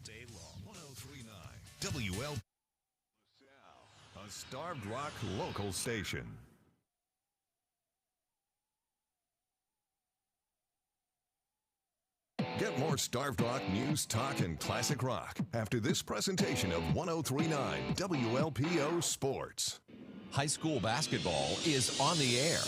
day long. 103.9 WL. A Starved Rock local station. Get more Starved Rock news, talk, and classic rock after this presentation of 103.9 WLPO Sports. High school basketball is on the air.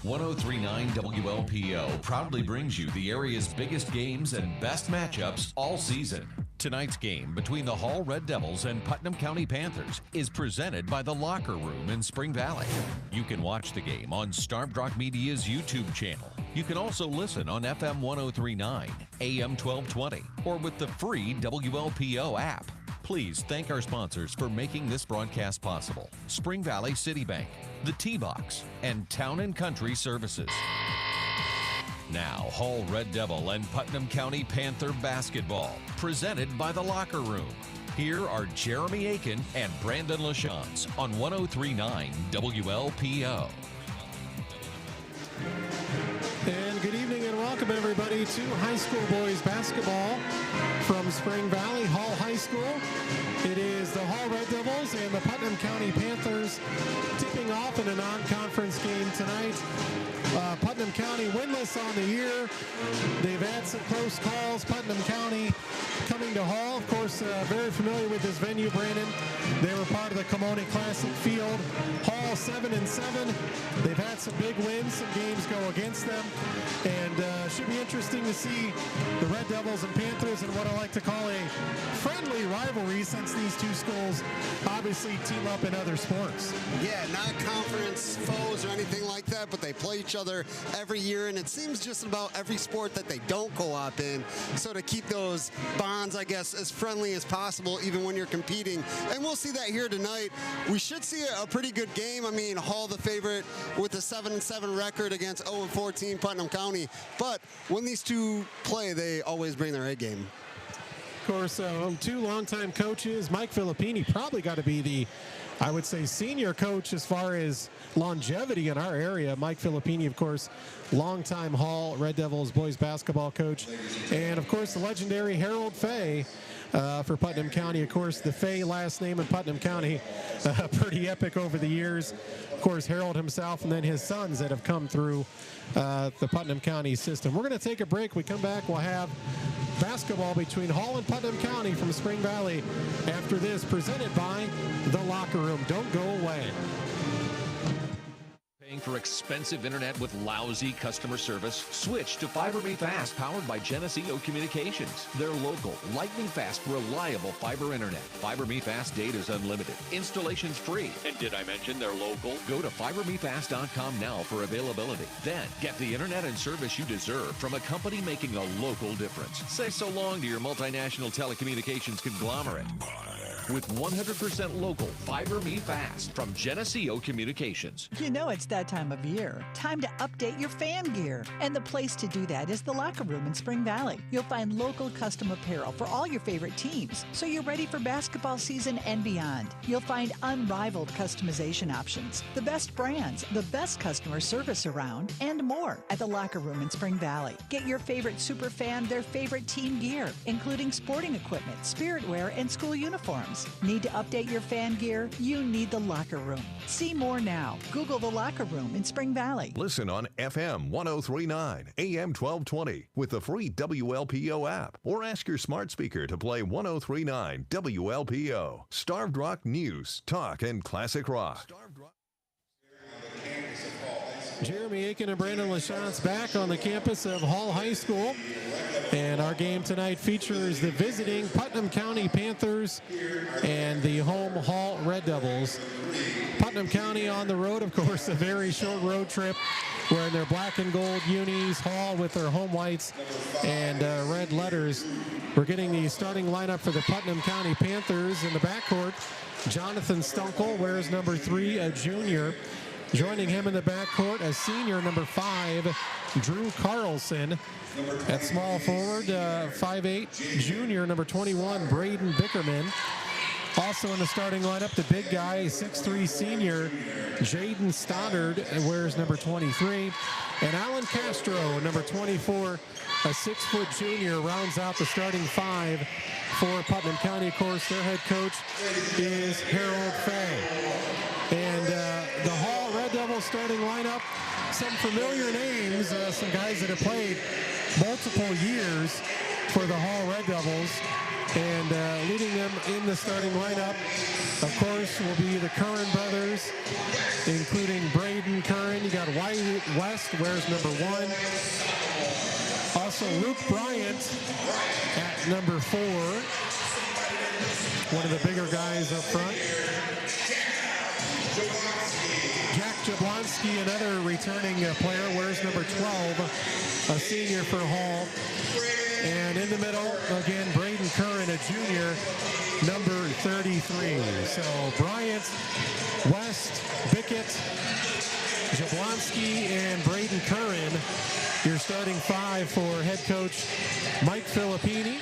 103.9 WLPO proudly brings you the area's biggest games and best matchups all season. Tonight's game between the Hall Red Devils and Putnam County Panthers is presented by The Locker Room in Spring Valley. You can watch the game on Starved Rock Media's YouTube channel. You can also listen on FM 103.9, AM 1220, or with the free WLPO app. Please thank our sponsors for making this broadcast possible. Spring Valley City Bank, the T-Box, and Town & Country Services. Now, Hall Red Devil and Putnam County Panther basketball, presented by The Locker Room. Here are Jeremy Aiken and Brandon LaChance on 103.9 WLPO. And good evening and welcome everybody to high school boys basketball from Spring Valley Hall High School. It is the Hall Red Devils and the Putnam County Panthers tipping off in a non-conference game tonight. Putnam County winless on the year. They've had some close calls. Putnam County coming to Hall, of course, very familiar with this venue, Brandon. They were part of the Kimoni Classic field. Hall 7-7. They've had some big wins. Some games go against them. And should be interesting to see the Red Devils and Panthers in what I like to call a friendly rivalry, since these two schools obviously team up in other sports. Yeah, not conference foes or anything like that, but they play each other every year, and it seems just about every sport that they don't co-op in. So to keep those bonds, I guess, as friendly as possible, even when you're competing. And we'll see that here tonight. We should see a pretty good game. I mean, Hall the favorite with a 7-7 record against 0-14 Putnam County. But when these two play, they always bring their A game. Of course, two longtime coaches. Mike Filippini probably got to be the, I would say, senior coach as far as longevity in our area. Mike Filippini, of course, longtime Hall Red Devils boys basketball coach. And, of course, the legendary Harold Fay for Putnam County. Of course, the Fay last name in Putnam County, pretty epic over the years. Of course, Harold himself and then his sons that have come through the Putnam County system. We're going to take a break. We come back, we'll have basketball between Hall and Putnam County from Spring Valley after this, presented by The Locker Room. Don't go away. For expensive internet with lousy customer service? Switch to Fiber Me Fast, powered by Geneseo Communications. Their local, lightning fast, reliable fiber internet. Fiber Me Fast data is unlimited. Installation's free. And did I mention they're local? Go to fibermefast.com now for availability. Then get the internet and service you deserve from a company making a local difference. Say so long to your multinational telecommunications conglomerate. With 100% local Fiber Me Fast from Geneseo Communications. You know it's that time of year. Time to update your fan gear. And the place to do that is the Locker Room in Spring Valley. You'll find local custom apparel for all your favorite teams, so you're ready for basketball season and beyond. You'll find unrivaled customization options, the best brands, the best customer service around, and more at the Locker Room in Spring Valley. Get your favorite super fan their favorite team gear, including sporting equipment, spirit wear, and school uniforms. Need to update your fan gear? You need the Locker Room. See more now. Google the Locker Room in Spring Valley. Listen on FM 103.9, AM 1220 with the free WLPO app, or ask your smart speaker to play 103.9 WLPO. Starved Rock news, talk, and classic rock. Jeremy Aiken and Brandon LaChance back on the campus of Hall High School. And our game tonight features the visiting Putnam County Panthers and the home Hall Red Devils. Putnam County on the road, of course, a very short road trip, wearing their black and gold unis. Hall with their home whites and red letters. We're getting the starting lineup for the Putnam County Panthers in the backcourt. Jonathan Stunkel wears number 3, a junior. Joining him in the backcourt, a senior, number 5, Drew Carlson. At small forward, 5'8", junior, number 21, Braden Bickerman. Also in the starting lineup, the big guy, 6'3" senior, Jaden Stoddard, wears number 23. And Alan Castro, number 24, a 6-foot junior, rounds out the starting five for Putnam County. Of course, their head coach is Harold Fay. And the Hall Red Devils starting lineup, some familiar names, some guys that have played multiple years for the Hall Red Devils. And leading them in the starting lineup, of course, will be the Curran brothers, including Braden Curran. You got Wyatt West, wears number 1. Also, Luke Bryant at number 4. One of the bigger guys up front. Jack Jablonski, another returning player, wears number 12, a senior for Hall. And in the middle, again, Braden Curran, a junior, number 33. So Bryant, West, Bickett, Jablonski, and Braden Curran, your starting five for head coach Mike Filippini.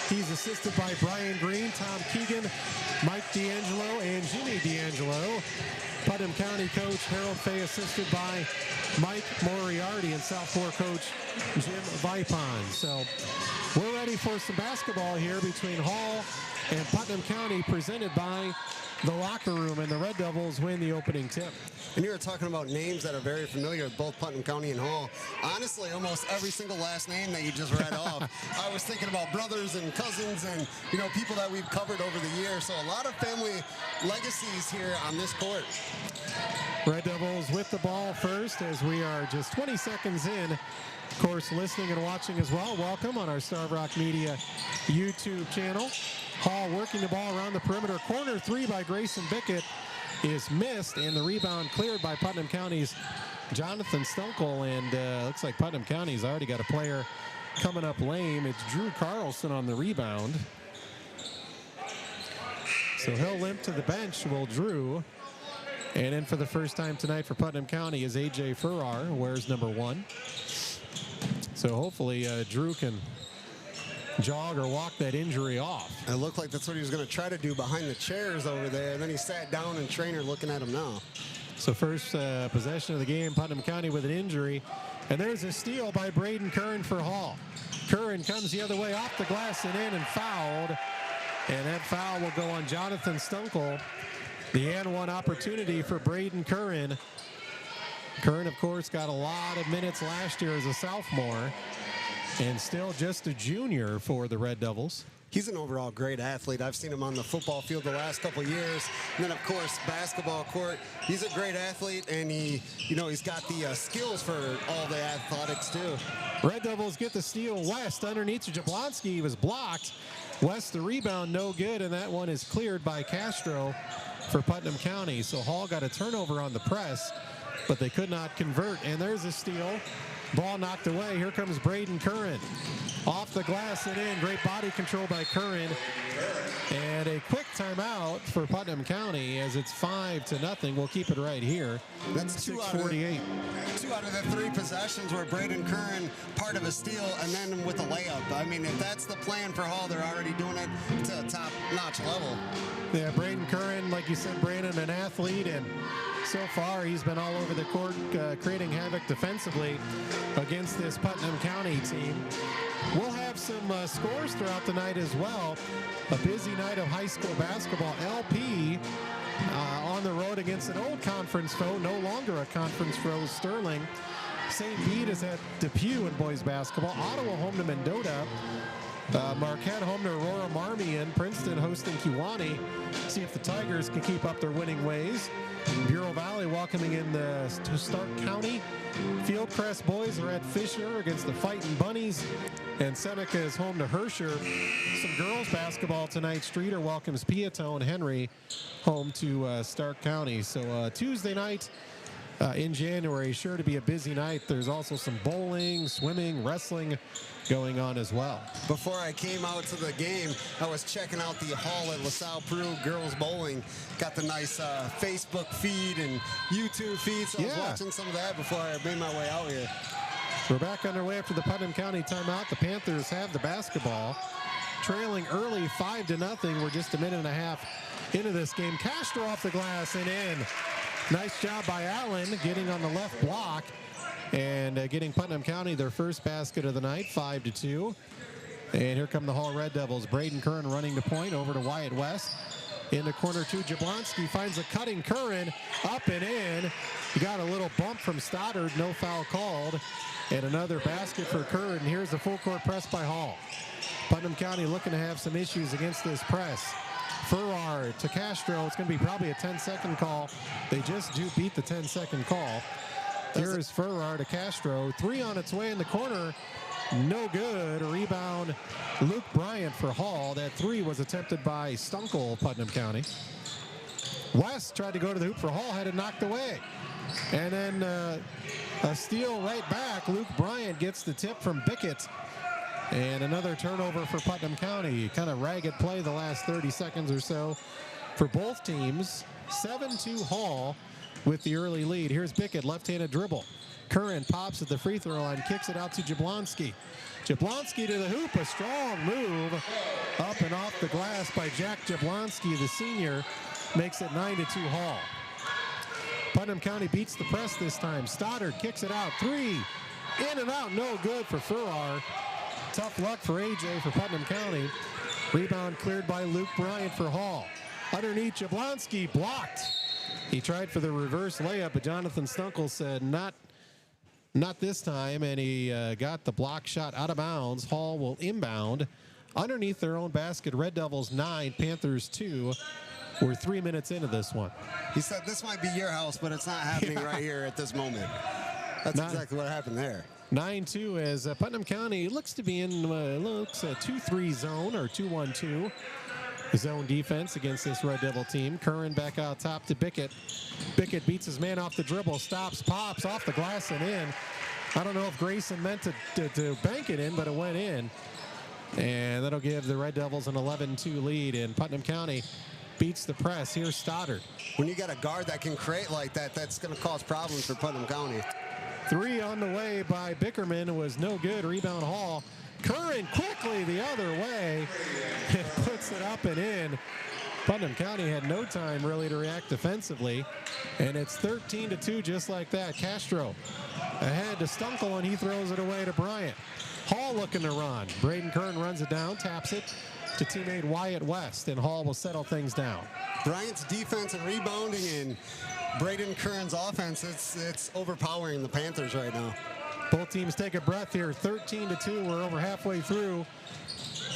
He's assisted by Brian Green, Tom Keegan, Mike D'Angelo, and Jimmy D'Angelo. Putnam County coach Harold Fay, assisted by Mike Moriarty, and South Fork coach Jim Vipon. So we're ready for some basketball here between Hall and Putnam County, presented by the Locker Room, and the Red Devils win the opening tip. And you were talking about names that are very familiar with both Putnam County and Hall. Honestly, almost every single last name that you just read off, I was thinking about brothers and cousins and, you know, people that we've covered over the years. So a lot of family legacies here on this court. Red Devils with the ball first, as we are just 20 seconds in. Of course, listening and watching as well. Welcome on our Starved Rock Media YouTube channel. Hall working the ball around the perimeter. Corner three by Grayson Bickett is missed, and the rebound cleared by Putnam County's Jonathan Stunkel. And looks like Putnam County's already got a player coming up lame. It's Drew Carlson on the rebound. So he'll limp to the bench, will Drew. And in for the first time tonight for Putnam County is A.J. Farrar, wears number 1. So hopefully Drew can jog or walk that injury off. It looked like that's what he was going to try to do behind the chairs over there. And then he sat down, and trainer looking at him now. So first possession of the game, Putnam County with an injury. And there's a steal by Braden Curran for Hall. Curran comes the other way off the glass and in, and fouled. And that foul will go on Jonathan Stunkel. The and one opportunity for Braden Curran. Curran, of course, got a lot of minutes last year as a sophomore, and still just a junior for the Red Devils. He's an overall great athlete. I've seen him on the football field the last couple years. And then, of course, basketball court. He's a great athlete, and he's got the skills for all the athletics, too. Red Devils get the steal. West underneath to Jablonski. He was blocked. West, the rebound, no good, and that one is cleared by Castro for Putnam County. So Hall got a turnover on the press, but they could not convert. And there's a steal. Ball knocked away. Here comes Braden Curran. Off the glass and in. Great body control by Curran. And a quick timeout for Putnam County as it's 5-0. We'll keep it right here. That's 6:48. 2 out of the 3 possessions were Braden Curran, part of a steal, and then with a layup. I mean, if that's the plan for Hall, they're already doing it to a top-notch level. Yeah, Braden Curran, like you said, Brandon, an athlete, and so far he's been all over the court, creating havoc defensively against this Putnam County team. We'll have some scores throughout the night as well. A busy night of high school basketball. LP on the road against an old conference foe, no longer a conference foe, Sterling. St. Bede is at Depew in boys basketball. Ottawa home to Mendota. Marquette home to Aurora Marmion. Princeton hosting Kewanee. See if the Tigers can keep up their winning ways. Bureau Valley welcoming in to Stark County. Fieldcrest boys are at Fisher against the Fighting Bunnies. And Seneca is home to Herscher. Some girls basketball tonight. Streeter welcomes Piatone. Henry home to Stark County. So Tuesday night in January, sure to be a busy night. There's also some bowling, swimming, wrestling going on as well. Before I came out to the game, I was checking out the Hall at LaSalle Peru girls bowling. Got the nice Facebook feed and YouTube feed, so I was watching some of that before I made my way out here. We're back underway after the Putnam County timeout. The Panthers have the basketball, trailing early 5-0. We're just a minute and a half into this game. Castro off the glass and in. Nice job by Allen getting on the left block and getting Putnam County their first basket of the night, 5-2. And here come the Hall Red Devils. Braden Curran running the point over to Wyatt West. In the corner two, Jablonski finds a cutting Curran, up and in. He got a little bump from Stoddard, no foul called. And another basket for Curran. Here's the full court press by Hall. Putnam County looking to have some issues against this press. Farrar to Castro. It's going to be probably a 10-second call. They just do beat the 10-second call. Here's Farrar to Castro. Three on its way in the corner. No good. A rebound, Luke Bryant for Hall. That three was attempted by Stunkel, Putnam County. West tried to go to the hoop for Hall, had it knocked away. And then a steal right back. Luke Bryant gets the tip from Bickett. And another turnover for Putnam County. Kind of ragged play the last 30 seconds or so for both teams. 7-2 Hall with the early lead. Here's Bickett, left-handed dribble. Curran pops at the free throw line, kicks it out to Jablonski. Jablonski to the hoop, a strong move. Up and off the glass by Jack Jablonski, the senior, makes it 9-2 Hall. Putnam County beats the press this time. Stoddard kicks it out, three. In and out, no good for Farrar. Tough luck for AJ for Putnam County. Rebound cleared by Luke Bryant for Hall. Underneath, Jablonski blocked. He tried for the reverse layup, but Jonathan Stunkel said not this time, and he got the block shot out of bounds. Hall will inbound underneath their own basket. Red Devils 9, Panthers 2. We're 3 minutes into this one. He said this might be your house, but it's not happening right here at this moment. That's exactly what happened there. 9-2 as Putnam County looks to be in a 2-3 zone or 2-1-2 zone defense against this Red Devil team. Curran back out top to Bickett. Bickett beats his man off the dribble, stops, pops off the glass and in. I don't know if Grayson meant to bank it in, but it went in. And that'll give the Red Devils an 11-2 lead. And Putnam County beats the press. Here's Stoddard. When you got a guard that can create like that, that's going to cause problems for Putnam County. Three on the way by Bickerman was no good. Rebound Hall. Curran quickly the other way. It puts it up and in. Putnam County had no time really to react defensively. And it's 13-2 just like that. Castro ahead to Stunkel, and he throws it away to Bryant. Hall looking to run. Braden Curran runs it down, taps it to teammate Wyatt West, and Hall will settle things down. Bryant's defense and rebounding and Braden Curran's offense, it's overpowering the Panthers right now. Both teams take a breath here. 13-2. We're over halfway through.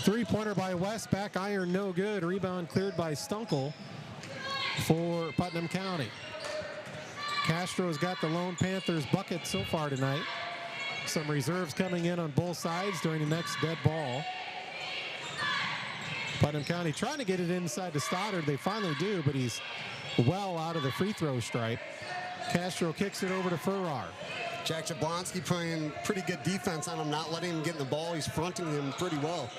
Three-pointer by West. Back iron, no good. Rebound cleared by Stunkel for Putnam County. Castro's got the lone Panthers bucket so far tonight. Some reserves coming in on both sides during the next dead ball. Putnam County trying to get it inside to Stoddard. They finally do, but he's well out of the free throw stripe. Castro kicks it over to Farrar. Jack Jablonski playing pretty good defense on him, not letting him get in the ball. He's fronting him pretty well.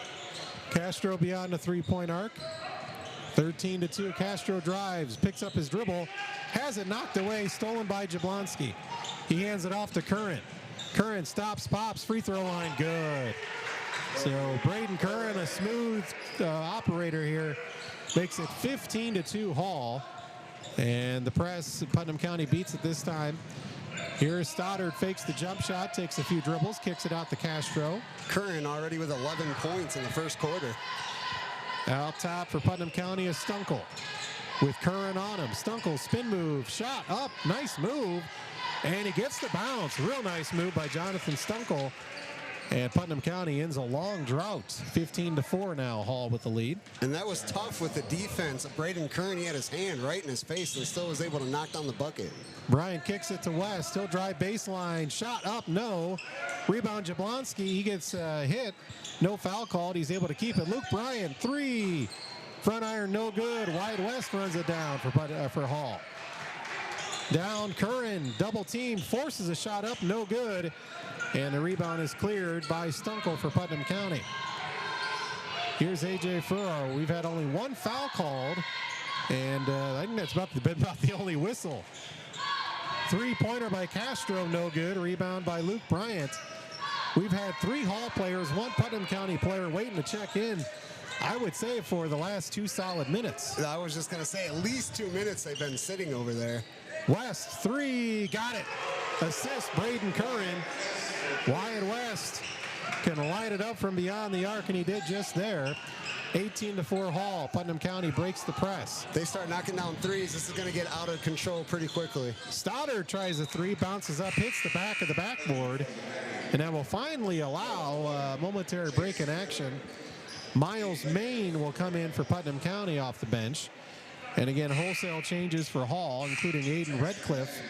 Castro beyond the three-point arc. 13-2. Castro drives, picks up his dribble, has it knocked away, stolen by Jablonski. He hands it off to Curran. Curran stops, pops, free throw line, good. So Braden Curran, a smooth operator here, makes it 15-2 Hall. And the press, Putnam County beats it this time. Here's Stoddard, fakes the jump shot, takes a few dribbles, kicks it out to Castro. Curran already with 11 points in the first quarter. Out top for Putnam County is Stunkel with Curran on him. Stunkel, spin move, shot up, nice move. And he gets the bounce. Real nice move by Jonathan Stunkel. And Putnam County ends a long drought. 15-4 now, Hall with the lead. And that was tough with the defense. Braden Curran, he had his hand right in his face and still was able to knock down the bucket. Bryant kicks it to West. He'll drive baseline. Shot up, no. Rebound Jablonski. He gets hit. No foul called. He's able to keep it. Luke Bryant, three. Front iron, no good. Wyatt West runs it down for Hall. Down Curran, double team, forces a shot up, no good. And the rebound is cleared by Stunkel for Putnam County. Here's A.J. Farrar. We've had only one foul called, and I think that's been about the only whistle. Three-pointer by Castro, no good. Rebound by Luke Bryant. We've had three Hall players, one Putnam County player waiting to check in. I would say for the last 2 solid minutes. I was just going to say at least 2 minutes they've been sitting over there. West, 3, got it. Assist, Braden Curran. Wyatt West can light it up from beyond the arc, and he did just there. 18-4 Hall. Putnam County breaks the press. They start knocking down threes. This is going to get out of control pretty quickly. Stoddard tries a 3, bounces up, hits the back of the backboard, and that will finally allow a momentary break in action. Miles Main will come in for Putnam County off the bench. And again, wholesale changes for Hall, including Aiden Redcliffe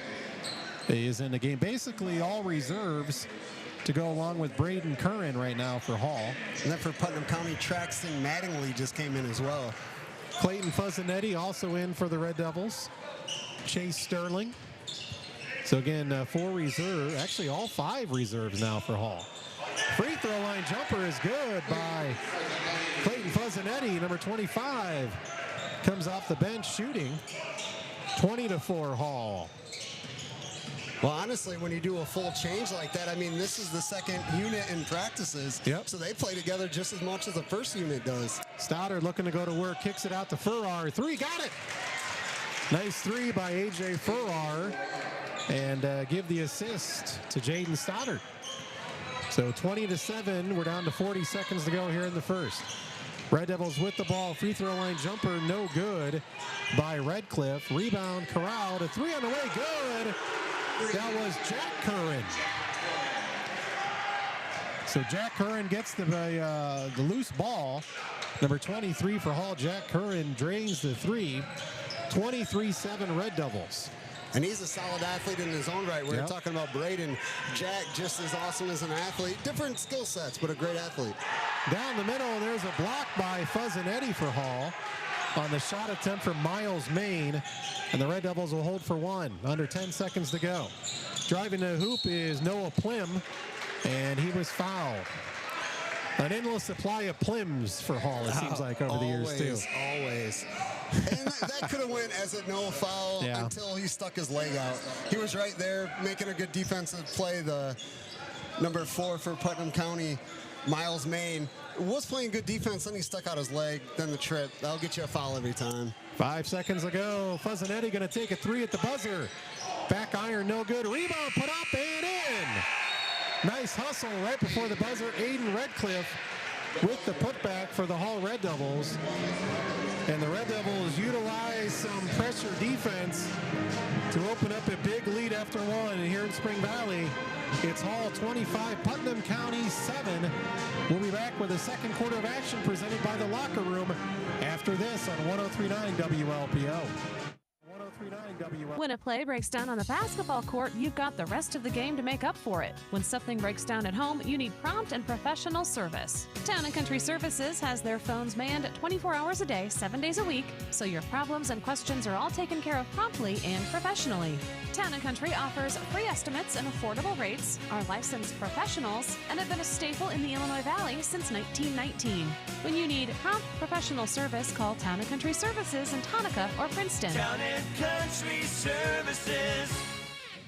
is in the game. Basically all reserves to go along with Braden Curran right now for Hall. And then for Putnam County, Traxton Mattingly just came in as well. Clayton Fuzzanetti also in for the Red Devils. Chase Sterling. So again, 4 reserves, actually all 5 reserves now for Hall. Free throw line jumper is good by Clayton Fuzzanetti, number 25. Comes off the bench shooting. 20-4 Hall. Well, honestly, when you do a full change like that, I mean, this is the second unit in practices. Yep. So they play together just as much as the first unit does. Stoddard looking to go to work, kicks it out to Farrar. 3, got it. Nice 3 by A.J. Farrar. And give the assist to Jaden Stoddard. So 20-7, we're down to 40 seconds to go here in the first. Red Devils with the ball, free throw line jumper, no good by Redcliffe. Rebound, Corral to 3 on the way, good. That was Jack Curran. So Jack Curran gets the loose ball. Number 23 for Hall, Jack Curran drains the 3. 23-7 Red Devils. And he's a solid athlete in his own right. We were talking about Braden. Jack, just as awesome as an athlete. Different skill sets, but a great athlete. Down the middle, there's a block by Fuzzanetti for Hall on the shot attempt from Miles Main. And the Red Devils will hold for 1. Under 10 seconds to go. Driving the hoop is Noah Plim, and he was fouled. An endless supply of Plims for Hall, it seems like, over the years, too. Always. And that could have went as a no foul until he stuck his leg out. He was right there making a good defensive play. The number 4 for Putnam County, Miles Main, was playing good defense, then he stuck out his leg, then the trip. That'll get you a foul every time. 5 seconds ago, Fuzzanetti going to take a 3 at the buzzer. Back iron, no good. Rebound put up and in. Nice hustle right before the buzzer. Aiden Redcliffe with the putback for the Hall Red Devils. And the Red Devils utilize some pressure defense to open up a big lead after 1. And here in Spring Valley, it's Hall 25, Putnam County 7. We'll be back with the second quarter of action presented by the Locker Room after this on 103.9 WLPO. When a play breaks down on the basketball court, you've got the rest of the game to make up for it. When something breaks down at home, you need prompt and professional service. Town & Country Services has their phones manned 24 hours a day, 7 days a week, so your problems and questions are all taken care of promptly and professionally. Town & Country offers free estimates and affordable rates, are licensed professionals, and have been a staple in the Illinois Valley since 1919. When you need prompt professional service, call Town & Country Services in Tonka or Princeton. Town & Country Services.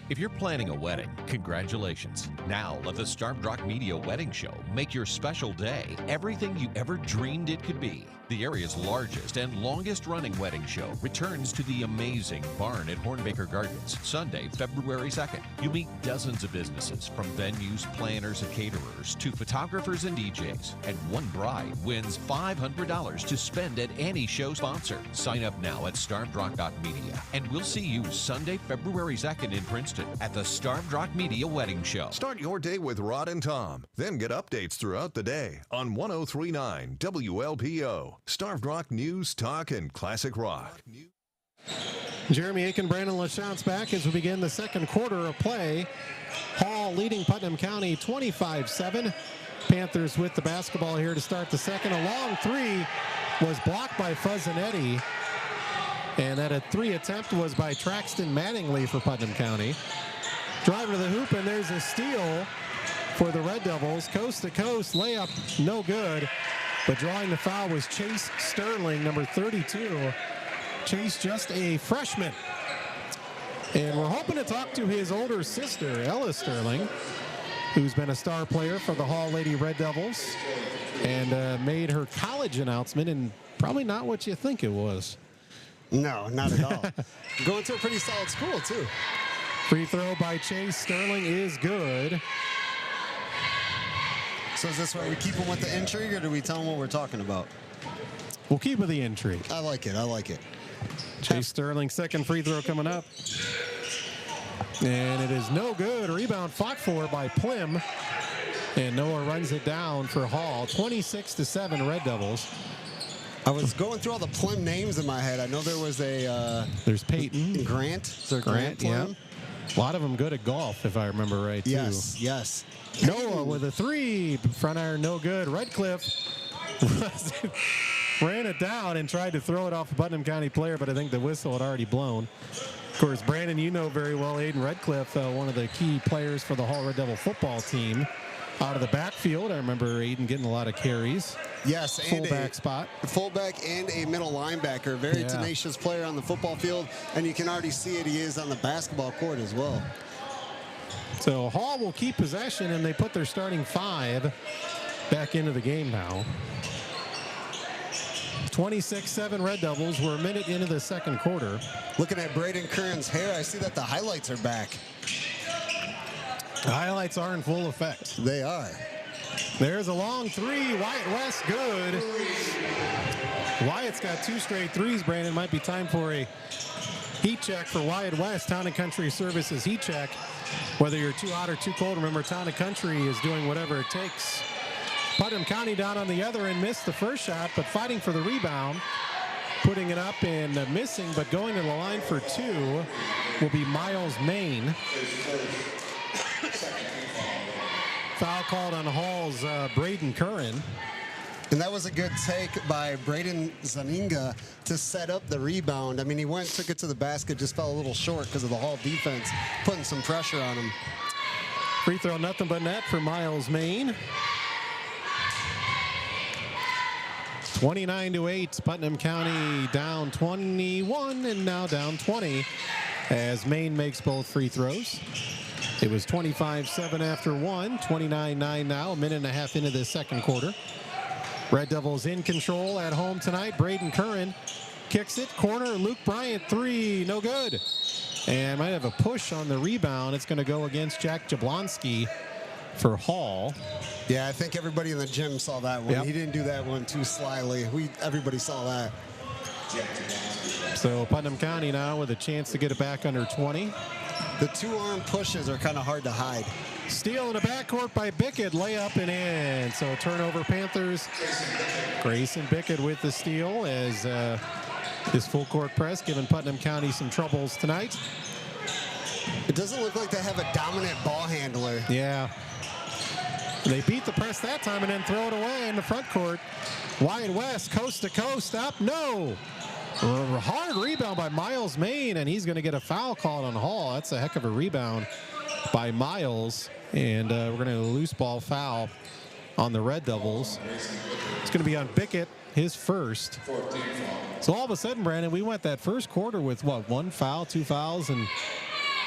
If you're planning a wedding, congratulations. Now let the Starved Rock Media Wedding Show make your special day everything you ever dreamed it could be. The area's largest and longest-running wedding show returns to the amazing barn at Hornbaker Gardens, Sunday, February 2nd. You'll meet dozens of businesses, from venues, planners, and caterers to photographers and DJs. And one bride wins $500 to spend at any show sponsor. Sign up now at starvedrock.media, and we'll see you Sunday, February 2nd in Princeton at the Starved Rock Media Wedding Show. Start your day with Rod and Tom, then get updates throughout the day on 103.9 WLPO. Starved Rock News, Talk, and Classic Rock. Jeremy Aiken, Brandon LaChance back as we begin the second quarter of play. Hall leading Putnam County 25-7. Panthers with the basketball here to start the second. A long 3 was blocked by Fuzzanetti. And that a 3 attempt was by Traxton Mattingly for Putnam County. Drive to the hoop, and there's a steal for the Red Devils. Coast to coast layup, no good. But drawing the foul was Chase Sterling, number 32. Chase, just a freshman. And we're hoping to talk to his older sister, Ella Sterling. who's been a star player for the Hall Lady Red Devils and made her college announcement, and probably not what you think it was. No, not at all. Going to a pretty solid school, too. Free throw by Chase Sterling is good. So is this where we keep them with the intrigue, or do we tell them what we're talking about? We'll keep with the intrigue. I like it. I like it. Chase Sterling, second free throw coming up. And it is no good. Rebound fought for by Plim. And Noah runs it down for Hall. 26-7 Red Devils. I was going through all the Plim names in my head. I know there was a... There's Peyton. Grant. Is there Grant Plim? Yeah. A lot of them good at golf, if I remember right, too. Yes, yes. Noah with a three. Front iron, no good. Redcliffe ran it down and tried to throw it off a Putnam County player, but I think the whistle had already blown. Of course, Brandon, you know very well Aiden Redcliffe, one of the key players for the Hall Red Devil football team. Out of the backfield, I remember Aiden getting a lot of carries. Yes, and fullback spot. Fullback and a middle linebacker. Very tenacious player on the football field, and you can already see it. He is on the basketball court as well. So Hall will keep possession, and they put their starting five back into the game now. 26-7 Red Devils. We're a minute into the second quarter. Looking at Braden Curran's hair, I see that the highlights are back. The highlights are in full effect. They are. There's a long three. Wyatt West, good. Wyatt's got two straight threes, Brandon. Might be time for a heat check for Wyatt West. Town & Country Services heat check. Whether you're too hot or too cold, remember Town & Country is doing whatever it takes. Putnam County down on the other end, missed the first shot, but fighting for the rebound. Putting it up and missing, but going to the line for two will be Miles Main. Foul called on Hall's Braden Curran. And that was a good take by Braden Zaninga to set up the rebound. I mean, he went, took it to the basket, just fell a little short because of the Hall defense, putting some pressure on him. Free throw, nothing but net for Miles Main. 29-8, Putnam County down 21 and now down 20 as Main makes both free throws. It was 25-7 after one, 29-9 now, a minute and a half into the second quarter. Red Devils in control at home tonight. Braden Curran kicks it, corner, Luke Bryant, three, no good. And might have a push on the rebound. It's going to go against Jack Jablonski for Hall. Yeah, I think everybody in the gym saw that one. Yep. He didn't do that one too slyly. Everybody saw that. So Putnam County now with a chance to get it back under 20. The two-arm pushes are kind of hard to hide. Steal in the backcourt by Bickett, layup and in. So turnover Panthers. Grayson Bickett with the steal as his full court press giving Putnam County some troubles tonight. It doesn't look like they have a dominant ball handler. Yeah. They beat the press that time and then throw it away in the front court. Wyatt West, coast to coast, up, no. A hard rebound by Miles Main, and he's going to get a foul called on Hall. That's a heck of a rebound by Miles, and we're going to loose ball foul on the Red Devils. It's going to be on Bickett, his first. So all of a sudden, Brandon, we went that first quarter with, what, one foul, two fouls, and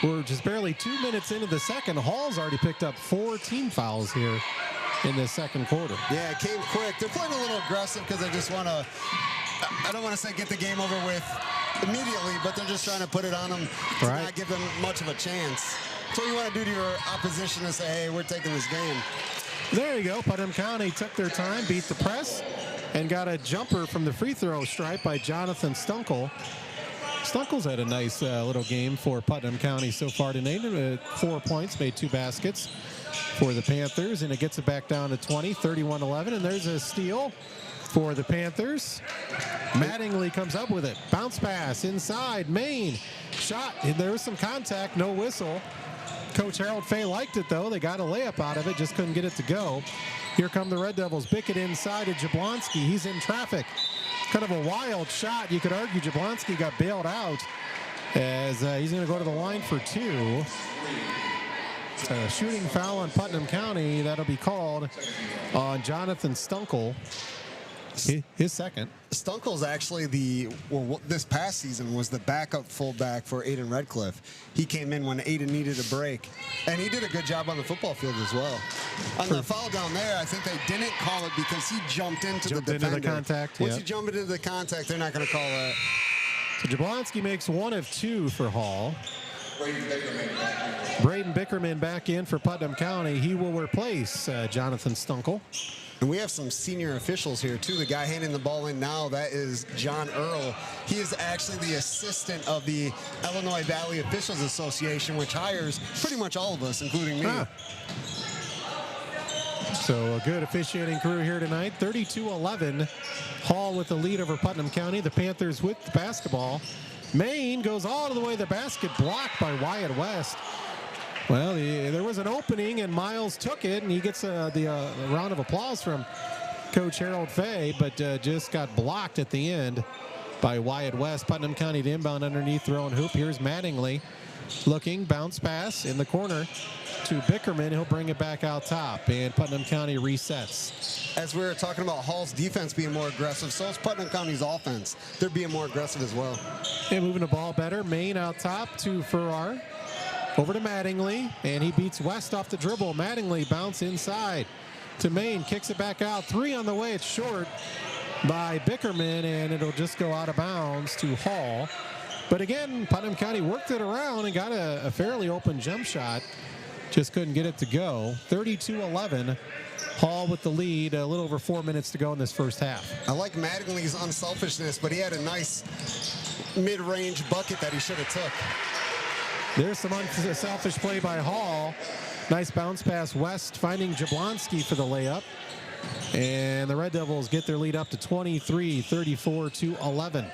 we're just barely 2 minutes into the second. Hall's already picked up 4 team fouls here in the second quarter. Yeah, it came quick. They're playing a little aggressive because they just want to, I don't want to say get the game over with immediately, but they're just trying to put it on them to not give them much of a chance. So you want to do to your opposition is say, hey, we're taking this game. There you go. Putnam County took their time, beat the press, and got a jumper from the free throw stripe by Jonathan Stunkel. Stunkel's had a nice little game for Putnam County so far tonight. 4 points, made 2 baskets for the Panthers, and it gets it back down to 20, 31-11, and there's a steal for the Panthers. Mattingly comes up with it. Bounce pass inside. Main shot. There was some contact, no whistle. Coach Harold Fay liked it, though. They got a layup out of it, just couldn't get it to go. Here come the Red Devils. Bickett inside to Jablonski. He's in traffic. Kind of a wild shot. You could argue Jablonski got bailed out as he's going to go to the line for 2. A shooting foul on Putnam County. That'll be called on Jonathan Stunkel. His second. Stunkel's actually this past season was the backup fullback for Aiden Redcliffe. He came in when Aiden needed a break, and he did a good job on the football field as well. On the foul down there, I think they didn't call it because he jumped into the defender. Into the contact. Once you jump into the contact, they're not going to call that. So Jablonski makes 1 of 2 for Hall. Braden Bickerman back in for Putnam County. He will replace Jonathan Stunkel. And we have some senior officials here, too. The guy handing the ball in now, that is John Earl. He is actually the assistant of the Illinois Valley Officials Association, which hires pretty much all of us, including me. So a good officiating crew here tonight. 32-11. Hall with the lead over Putnam County. The Panthers with the basketball. Maine goes all the way to the basket, blocked by Wyatt West. Well, there was an opening, and Miles took it, and he gets the round of applause from Coach Harold Fay, but just got blocked at the end by Wyatt West. Putnam County to inbound underneath their own hoop. Here's Mattingly looking, bounce pass in the corner to Bickerman. He'll bring it back out top, and Putnam County resets. As we were talking about Hall's defense being more aggressive, so is Putnam County's offense. They're being more aggressive as well. And moving the ball better. Maine out top to Farrar. Over to Mattingly, and he beats West off the dribble. Mattingly bounce inside to Maine, kicks it back out. 3 on the way. It's short by Bickerman, and it'll just go out of bounds to Hall. But again, Putnam County worked it around and got a fairly open jump shot. Just couldn't get it to go. 32-11. Hall with the lead. A little over 4 minutes to go in this first half. I like Mattingly's unselfishness, but he had a nice mid-range bucket that he should have took. There's some unselfish play by Hall. Nice bounce pass. West finding Jablonski for the layup. And the Red Devils get their lead up to 23, 34-11.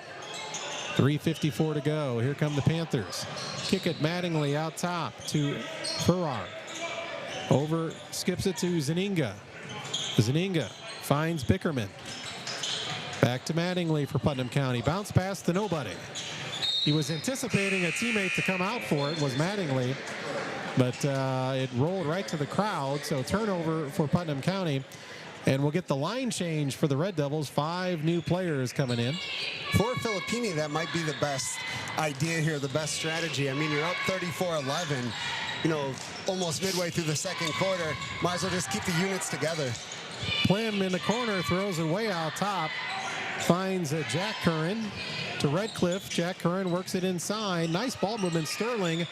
3:54 to go. Here come the Panthers. Kick it Mattingly out top to Farrar. Over, skips it to Zaninga. Zaninga finds Bickerman. Back to Mattingly for Putnam County. Bounce pass to nobody. He was anticipating a teammate to come out for it, was Mattingly, but it rolled right to the crowd, so turnover for Putnam County. And we'll get the line change for the Red Devils. 5 new players coming in. For Filippini, that might be the best idea here, the best strategy. I mean, you're up 34-11, almost midway through the second quarter. Might as well just keep the units together. Plim in the corner, throws it way out top. Finds Jack Curran to Redcliffe. Jack Curran works it inside. Nice ball movement. Sterling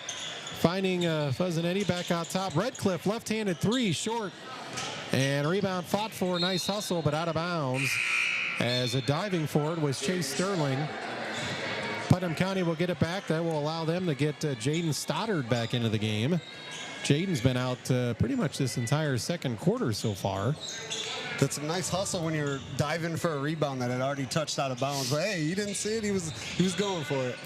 finding Fuzzanetti back out top. Redcliffe left-handed 3 short. And rebound fought for. Nice hustle, but out of bounds. As a diving for it was Chase Sterling. Putnam County will get it back. That will allow them to get Jaden Stoddard back into the game. Jaden's been out pretty much this entire second quarter so far. That's a nice hustle when you're diving for a rebound that had already touched out of bounds. But hey, you didn't see it. He was going for it.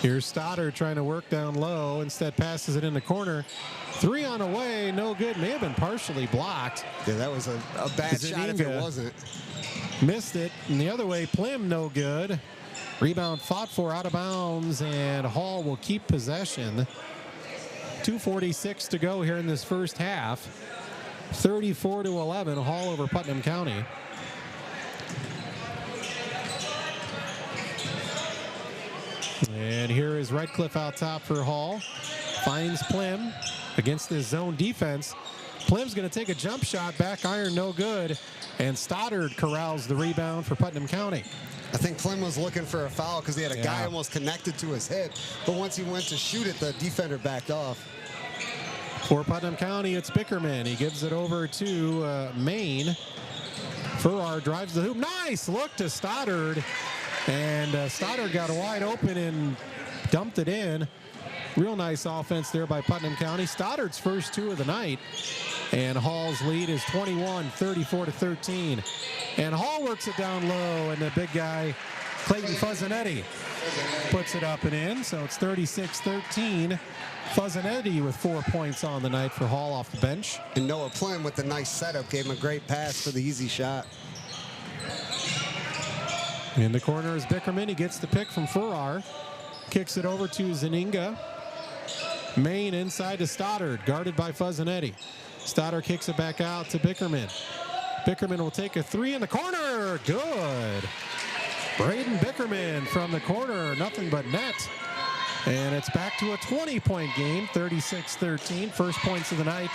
Here's Stoddard trying to work down low. Instead passes it in the corner. 3 on the way. No good. May have been partially blocked. Yeah, that was a bad shot if it wasn't. Missed it. And the other way, Plim no good. Rebound fought for, out of bounds, and Hall will keep possession. 2:46 to go here in this first half. 34-11, Hall over Putnam County. And here is Redcliffe out top for Hall. Finds Plim against this zone defense. Plim's going to take a jump shot, back iron, no good. And Stoddard corrals the rebound for Putnam County. I think Plim was looking for a foul because he had a guy almost connected to his hip. But once he went to shoot it, the defender backed off. For Putnam County, it's Bickerman. He gives it over to Maine. Farrar drives the hoop. Nice look to Stoddard. And Stoddard got wide open and dumped it in. Real nice offense there by Putnam County. Stoddard's first 2 of the night. And Hall's lead is 21, 34-13. And Hall works it down low, and the big guy, Clayton Fuzzanetti, puts it up and in. So it's 36-13. Fuzzanetti with 4 points on the night for Hall off the bench. And Noah Plim with the nice setup gave him a great pass for the easy shot. In the corner is Bickerman. He gets the pick from Farrar. Kicks it over to Zaninga. Maine inside to Stoddard, guarded by Fuzzanetti. Stoddard kicks it back out to Bickerman. Bickerman will take a 3 in the corner, corner, good. Braden Bickerman from the corner, nothing but net. And it's back to a 20-point game, 36-13. First points of the night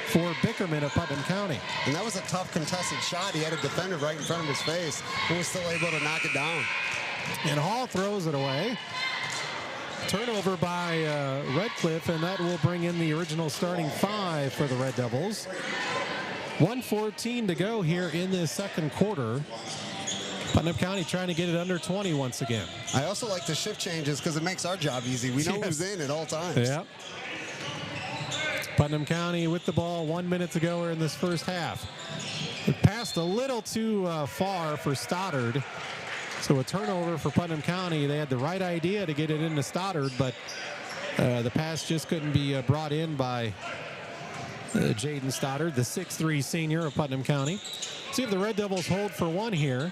for Bickerman of Putnam County. And that was a tough contested shot. He had a defender right in front of his face and was still able to knock it down. And Hall throws it away. Turnover by Redcliffe, and that will bring in the original starting 5 for the Red Devils. 1:14 to go here in this second quarter. Putnam County trying to get it under 20 once again. I also like the shift changes because it makes our job easy. We know who's in at all times. Yeah. Putnam County with the ball, 1 minute to go in this first half. It passed a little too far for Stoddard. So a turnover for Putnam County. They had the right idea to get it into Stoddard, but the pass just couldn't be brought in by Jaden Stoddard, the 6'3 senior of Putnam County. See if the Red Devils hold for one here.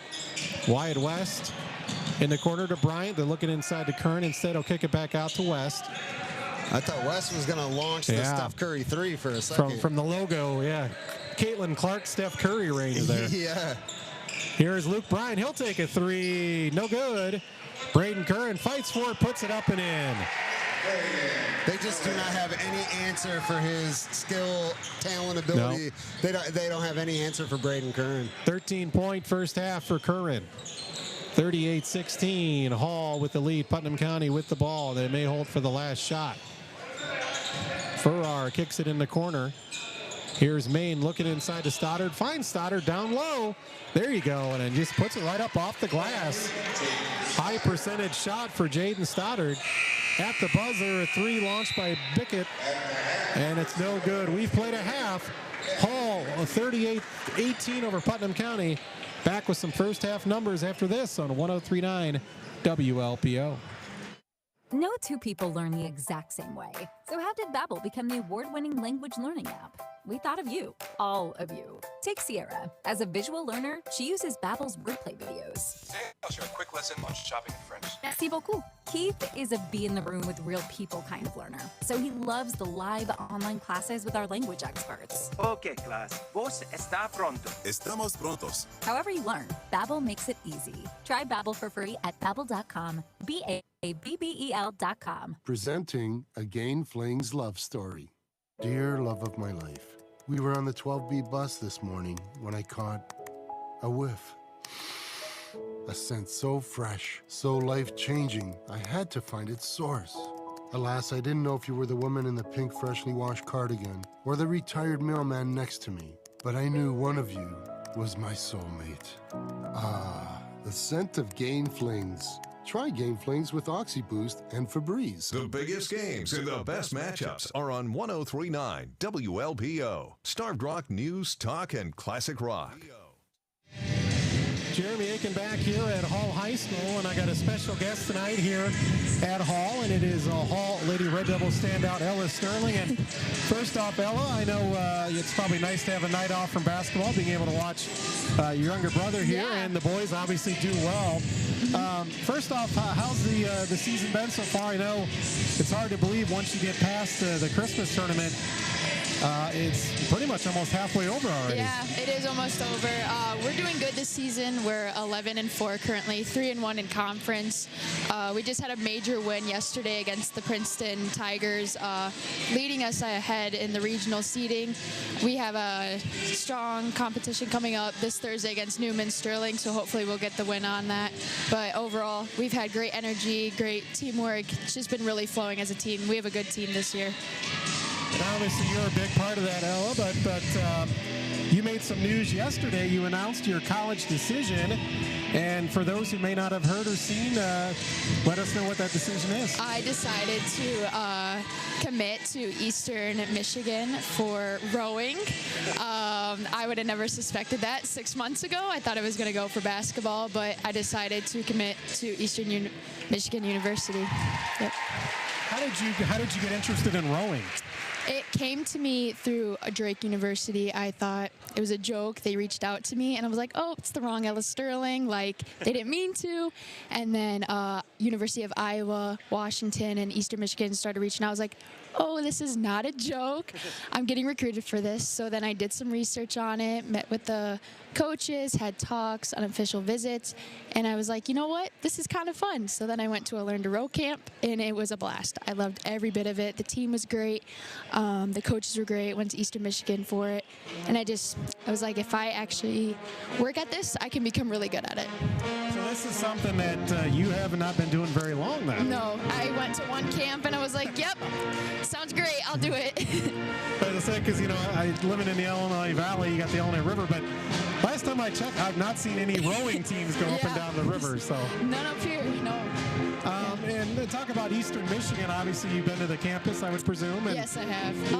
Wyatt West in the corner to Bryant. They're looking inside to Kern. Instead, he'll kick it back out to West. I thought West was going to launch the Steph Curry 3 for a second. From the logo, yeah. Caitlin Clark, Steph Curry range there. Yeah. Here's Luke Bryant. He'll take a 3. No good. Braden Curran fights for it, puts it up and in. They just do not have any answer for his skill, talent, ability. No. They don't have any answer for Braden Curran. 13-point first half for Curran. 38-16. Hall with the lead. Putnam County with the ball. They may hold for the last shot. Farrar kicks it in the corner. Here's Maine looking inside to Stoddard. Finds Stoddard down low. There you go. And then just puts it right up off the glass. High percentage shot for Jaden Stoddard. At the buzzer, a 3 launched by Bickett. And it's no good. We've played a half. Hall, a 38-18 over Putnam County. Back with some first half numbers after this on 103.9 WLPO. No two people learn the exact same way. So how did Babbel become the award-winning language learning app? We thought of you, all of you. Take Sierra. As a visual learner, she uses Babbel's wordplay videos. Today, I'll share a quick lesson on shopping in French. Merci beaucoup. Keith is a be in the room with real people kind of learner. So he loves the live online classes with our language experts. Okay, class. Vos está pronto. Estamos prontos. However you learn, Babbel makes it easy. Try Babbel for free at babbel.com. BABBEL.com. Presenting Again Fling's love story. Dear love of my life, we were on the 12B bus this morning when I caught a whiff. A scent so fresh, so life-changing, I had to find its source. Alas, I didn't know if you were the woman in the pink freshly washed cardigan or the retired mailman next to me, but I knew one of you was my soulmate. Ah, the scent of Gain Flings. Try Game Flings with OxyBoost and Febreze. The biggest games and the best matchups are on 103.9 WLPO. Starved Rock News, Talk, and Classic Rock. Jeremy Aiken back here at Hall High School, and I got a special guest tonight here at Hall, and it is Hall Lady Red Devil standout Ella Sterling. And first off, Ella, I know it's probably nice to have a night off from basketball, being able to watch your younger brother here, and the boys obviously do well. First off, how's the season been so far? I know it's hard to believe once you get past the Christmas tournament. It's pretty much almost halfway over already. Yeah, it is almost over. We're doing good this season. We're 11-4 currently, 3-1 in conference. We just had a major win yesterday against the Princeton Tigers, leading us ahead in the regional seeding. We have a strong competition coming up this Thursday against Newman Sterling, so hopefully we'll get the win on that. But overall, we've had great energy, great teamwork. It's just been really flowing as a team. We have a good team this year. And obviously you're a big part of that, Ella, but you made some news yesterday. You announced your college decision, and for those who may not have heard or seen, let us know what that decision is. I decided to commit to Eastern Michigan for rowing. I would have never suspected that 6 months ago. I thought I was going to go for basketball, but I decided to commit to Eastern Michigan University. Yep. How did you get interested in rowing? It came to me through Drake University. I thought it was a joke. They reached out to me, and I was like, oh, it's the wrong Ella Sterling. Like, they didn't mean to. And then University of Iowa, Washington, and Eastern Michigan started reaching out. I was like, oh, this is not a joke. I'm getting recruited for this. So then I did some research on it, met with the coaches, had talks, unofficial visits, and I was like, you know what? This is kind of fun. So then I went to a Learn to Row camp, and it was a blast. I loved every bit of it. The team was great. The coaches were great. Went to Eastern Michigan for it. And I was like, if I actually work at this, I can become really good at it. So this is something that you have not been doing very long then. No, I went to one camp, and I was like, yep, sounds great. I'll do it. But it's like, because, I living in the Illinois Valley, you got the Illinois River, but last time I checked, I've not seen any rowing teams go up and down the river. So none up here, no. And talk about Eastern Michigan. Obviously, you've been to the campus, I would presume. And yes, I have.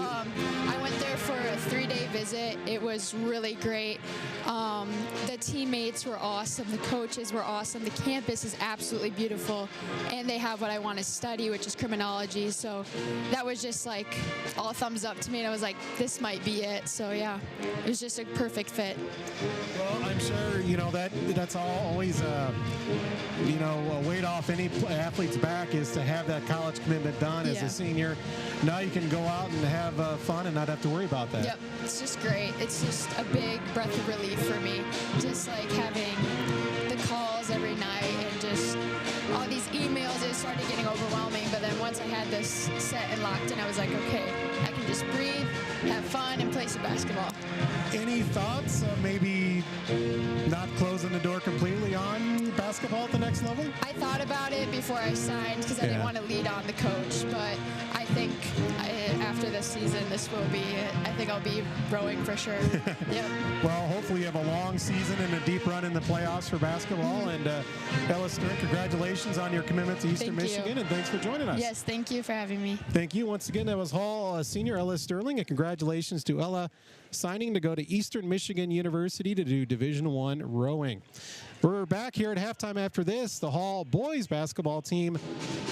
I went there for a 3-day visit. It was really great. The teammates were awesome. The coaches were awesome. The campus is absolutely beautiful. And they have what I want to study, which is criminology. So that was just like all thumbs up to me. And I was like, this might be it. So, yeah, it was just a perfect fit. Well, I'm sure, that's always, a weight off any athlete's back is to have that college commitment done as a senior. Now you can go out and have fun and not have to worry about that. Yep, it's just great. It's just a big breath of relief for me. Just like having the calls every night and just all these emails, it started getting overwhelming. But then once I had this set and locked in, I was like, okay, I can just breathe, have fun, and play some basketball. Any thoughts of maybe not closing the door completely on basketball at the next level? I thought about it before I signed because I didn't want to lead on the coach, but I think after this season, this will be it. I think I'll be rowing for sure. Yep. Well, hopefully you have a long season and a deep run in the playoffs for basketball. And Ella Stern, congratulations on your commitment to Eastern Michigan, and thanks for joining us. Yes, thank you for having me. Thank you. Once again, that was Hall senior Ella Sterling, and congratulations to Ella signing to go to Eastern Michigan University to do Division I rowing. We're back here at halftime after this. The Hall boys basketball team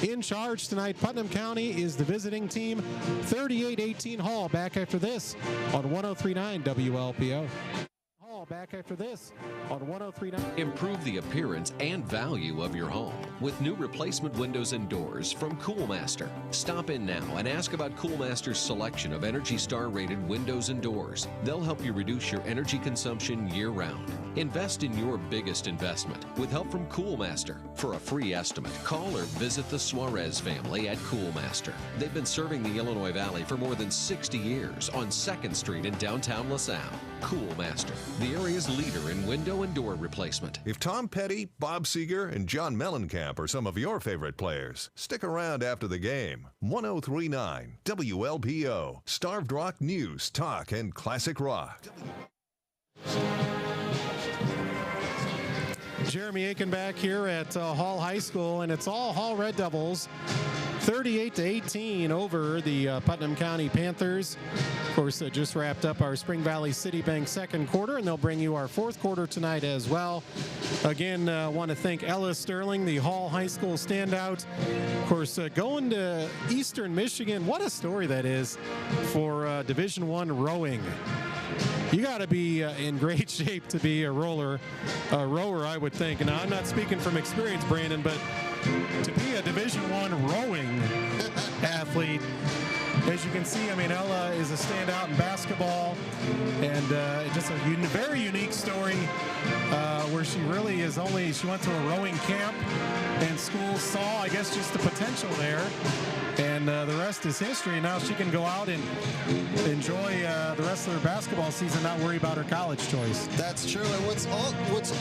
in charge tonight. Putnam County is the visiting team. 38-18 Hall. Back after this on 103.9 WLPO. Back after this on 103.9. Improve the appearance and value of your home with new replacement windows and doors from Coolmaster. Stop in now and ask about Coolmaster's selection of Energy Star rated windows and doors. They'll help you reduce your energy consumption year-round. Invest in your biggest investment with help from Coolmaster. For a free estimate, call or visit the Suarez family at Coolmaster. They've been serving the Illinois Valley for more than 60 years on 2nd Street in downtown LaSalle. Coolmaster, the area's leader in window and door replacement. If Tom Petty, Bob Seeger, and John Mellencamp are some of your favorite players, stick around after the game. 103.9 WLPO, Starved Rock News, Talk, and Classic Rock. Jeremy Aiken back here at Hall High School, and it's all Hall Red Devils. 38-18 over the Putnam County Panthers. Of course, just wrapped up our Spring Valley City Bank second quarter, and they'll bring you our fourth quarter tonight as well. Again, want to thank Ella Sterling, the Hall High School standout. Of course, going to Eastern Michigan, what a story that is for Division I rowing. You got to be in great shape to be a rower, I would think. Now, I'm not speaking from experience, Brandon, but to be a Division I rowing athlete, as you can see, Ella is a standout in basketball, and just a very unique story where she really is she went to a rowing camp, and school saw, I guess, just the potential there. And the rest is history. Now she can go out and enjoy the rest of her basketball season, not worry about her college choice. That's true. And what's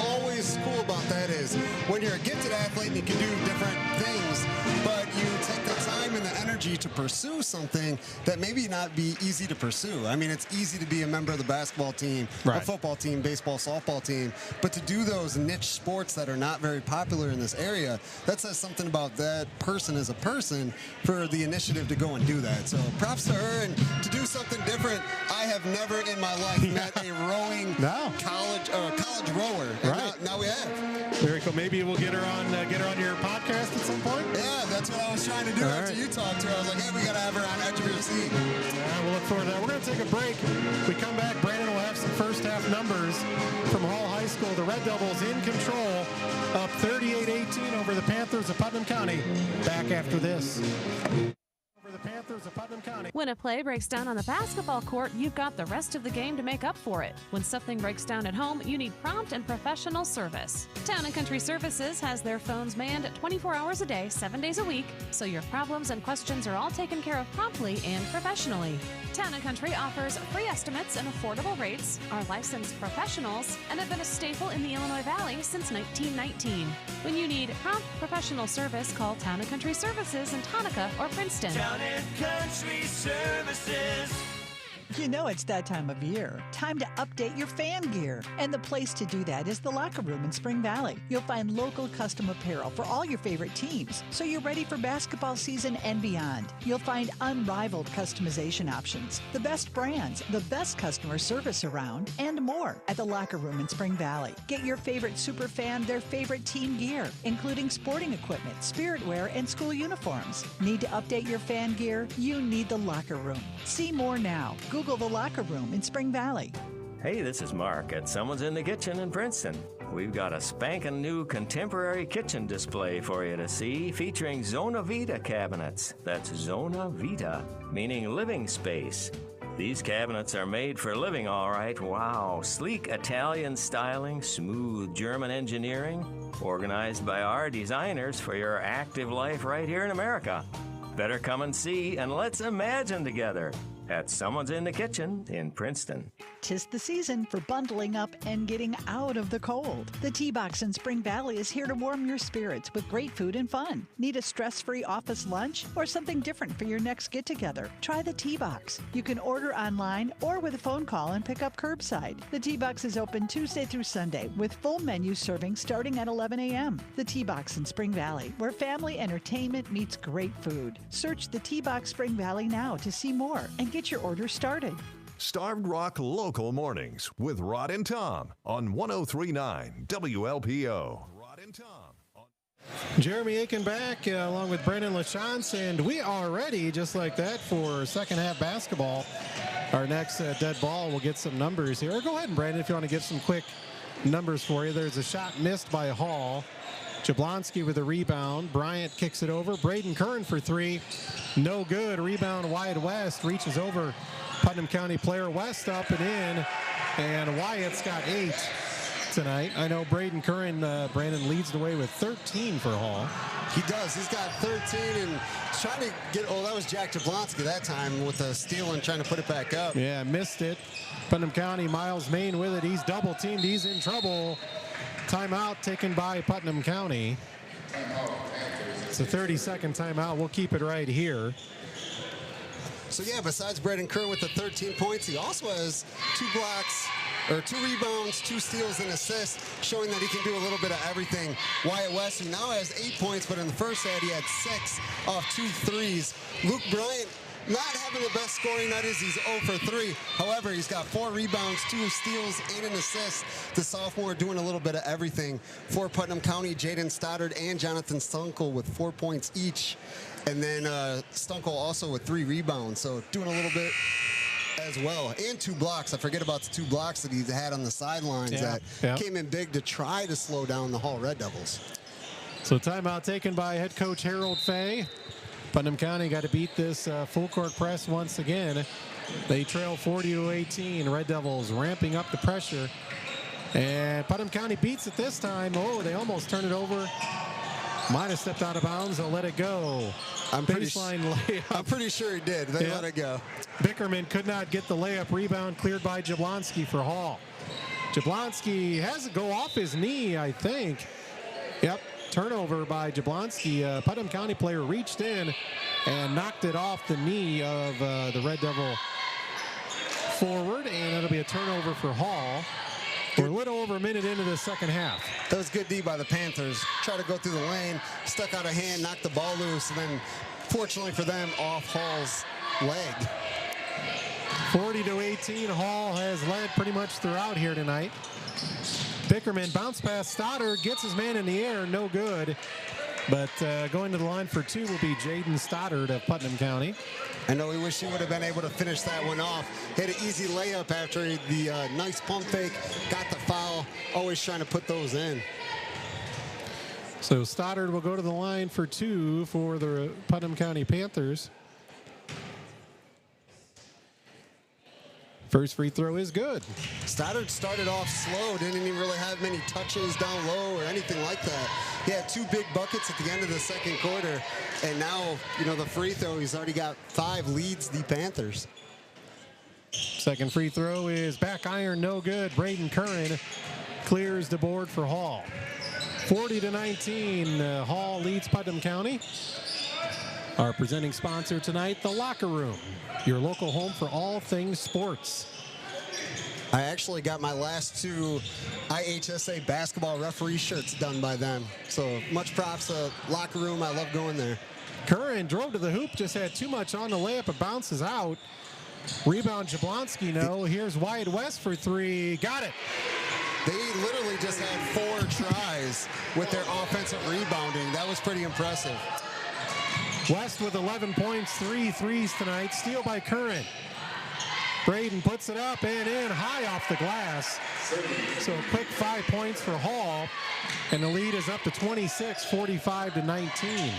always cool about that is when you're a gifted athlete and you can do different things, but you take the time and the energy to pursue something that maybe not be easy to pursue. It's easy to be a member of the basketball team, a football team, baseball, softball team, but to do those niche sports that are not very popular in this area, that says something about that person as a person for the initiative to go and do that. So props to her, and to do something different. I have never in my life met a rowing college rower. Right. Now we have. Very cool. Maybe we'll get her on your podcast at some point. Yeah, that's what I was trying to do after you talked to her. I was like, hey, we got to have her on edge of your seat. We'll look forward to that. We're going to take a break. We come back. Brandon will have some first half numbers from Hall High School. The Red Devils in control, up 38-18 over the Panthers of Putnam County. Back after this. The Panthers of Putnam County. When a play breaks down on the basketball court, you've got the rest of the game to make up for it. When something breaks down at home, you need prompt and professional service. Town & Country Services has their phones manned 24 hours a day, 7 days a week, so your problems and questions are all taken care of promptly and professionally. Town & Country offers free estimates and affordable rates, are licensed professionals, and have been a staple in the Illinois Valley since 1919. When you need prompt professional service, call Town & Country Services in Tonka or Princeton. Town & Country Services. You know it's that time of year. Time to update your fan gear. And the place to do that is the Locker Room in Spring Valley. You'll find local custom apparel for all your favorite teams, so you're ready for basketball season and beyond. You'll find unrivaled customization options, the best brands, the best customer service around, and more at the Locker Room in Spring Valley. Get your favorite super fan their favorite team gear, including sporting equipment, spirit wear, and school uniforms. Need to update your fan gear? You need the Locker Room. See more now. Google the Locker Room in Spring Valley. Hey, this is Mark at Someone's in the Kitchen in Princeton. We've got a spankin' new contemporary kitchen display for you to see featuring Zona Vita cabinets. That's Zona Vita, meaning living space. These cabinets are made for living, all right. Wow, sleek Italian styling, smooth German engineering, organized by our designers for your active life right here in America. Better come and see, and let's imagine together at Someone's in the Kitchen in Princeton. 'Tis the season for bundling up and getting out of the cold. The Tea Box in Spring Valley is here to warm your spirits with great food and fun. Need a stress-free office lunch or something different for your next get-together? Try the Tea Box. You can order online or with a phone call and pick up curbside. The Tea Box is open Tuesday through Sunday with full menu serving starting at 11 a.m. The Tea Box in Spring Valley, where family entertainment meets great food. Search the Tea Box Spring Valley now to see more and get your order started. Starved Rock Local Mornings with Rod and Tom on 103.9 WLPO. Rod and Tom. Jeremy Aiken back along with Brandon LaChance, and we are ready just like that for second half basketball. Our next dead ball will get some numbers here. Go ahead, Brandon, if you want to get some quick numbers for you. There's a shot missed by Hall. Jablonski with a rebound. Bryant kicks it over. Braden Kern for three. No good. Rebound Wyatt West reaches over Putnam County player West up and in. And Wyatt's got 8 tonight. I know Braden Curran, Brandon, leads the way with 13 for Hall. He does. He's got 13 and trying to get, that was Jack Jablonski that time with the steal and trying to put it back up. Yeah, missed it. Putnam County, Miles Main with it. He's double teamed. He's in trouble. Timeout taken by Putnam County. It's a 30-second timeout. We'll keep it right here. So yeah, besides Braden Kern with the 13 points, he also has 2 blocks, or 2 rebounds, 2 steals, and assists, showing that he can do a little bit of everything. Wyatt West, who now has 8 points, but in the first half he had 6 off 2 threes. Luke Bryant, not having the best scoring night as he's 0 for 3. However, he's got 4 rebounds, 2 steals, and an assist. The sophomore doing a little bit of everything for Putnam County. Jaden Stoddard and Jonathan Stunkel with 4 points each. And then Stunkel also with 3 rebounds. So doing a little bit as well. And 2 blocks. I forget about the 2 blocks that he had on the sidelines that came in big to try to slow down the Hall Red Devils. So timeout taken by head coach Harold Fay. Putnam County got to beat this full court press once again. They trail 40-18. Red Devils ramping up the pressure. And Putnam County beats it this time. Oh, they almost turn it over. Might have stepped out of bounds. They'll let it go. I'm pretty sure he did. They let it go. Bickerman could not get the layup. Rebound cleared by Jablonski for Hall. Jablonski has it go off his knee, I think. Yep. Turnover by Jablonski. Putnam County player reached in and knocked it off the knee of the Red Devil forward, and it'll be a turnover for Hall. We're a little over a minute into the second half. That was good D by the Panthers. Try to go through the lane, stuck out of hand, knocked the ball loose, and then fortunately for them, off Hall's leg. 40-18, Hall has led pretty much throughout here tonight. Bickerman bounce pass Stoddard, gets his man in the air, no good. But going to the line for two will be Jaden Stoddard of Putnam County. I know we wish he would have been able to finish that one off. Hit an easy layup after the nice pump fake, got the foul, always trying to put those in. So Stoddard will go to the line for two for the Putnam County Panthers. First free throw is good. Stoddard started off slow, didn't even really have many touches down low or anything like that. He had two big buckets at the end of the second quarter, and now, the free throw, he's already got 5, leads the Panthers. Second free throw is back iron, no good. Braden Curran clears the board for Hall. 40-19, Hall leads Putnam County. Our presenting sponsor tonight, The Locker Room, your local home for all things sports. I actually got my last 2 IHSA basketball referee shirts done by them. So much props to Locker Room. I love going there. Curran drove to the hoop, just had too much on the layup. It bounces out. Rebound Jablonski, no. Here's Wyatt West for 3. Got it. They literally just had 4 tries with their offensive rebounding. That was pretty impressive. West with 11 points, 3 threes tonight. Steal by Curran. Braden puts it up and in high off the glass. So a quick 5 points for Hall. And the lead is up to 26, 45-19.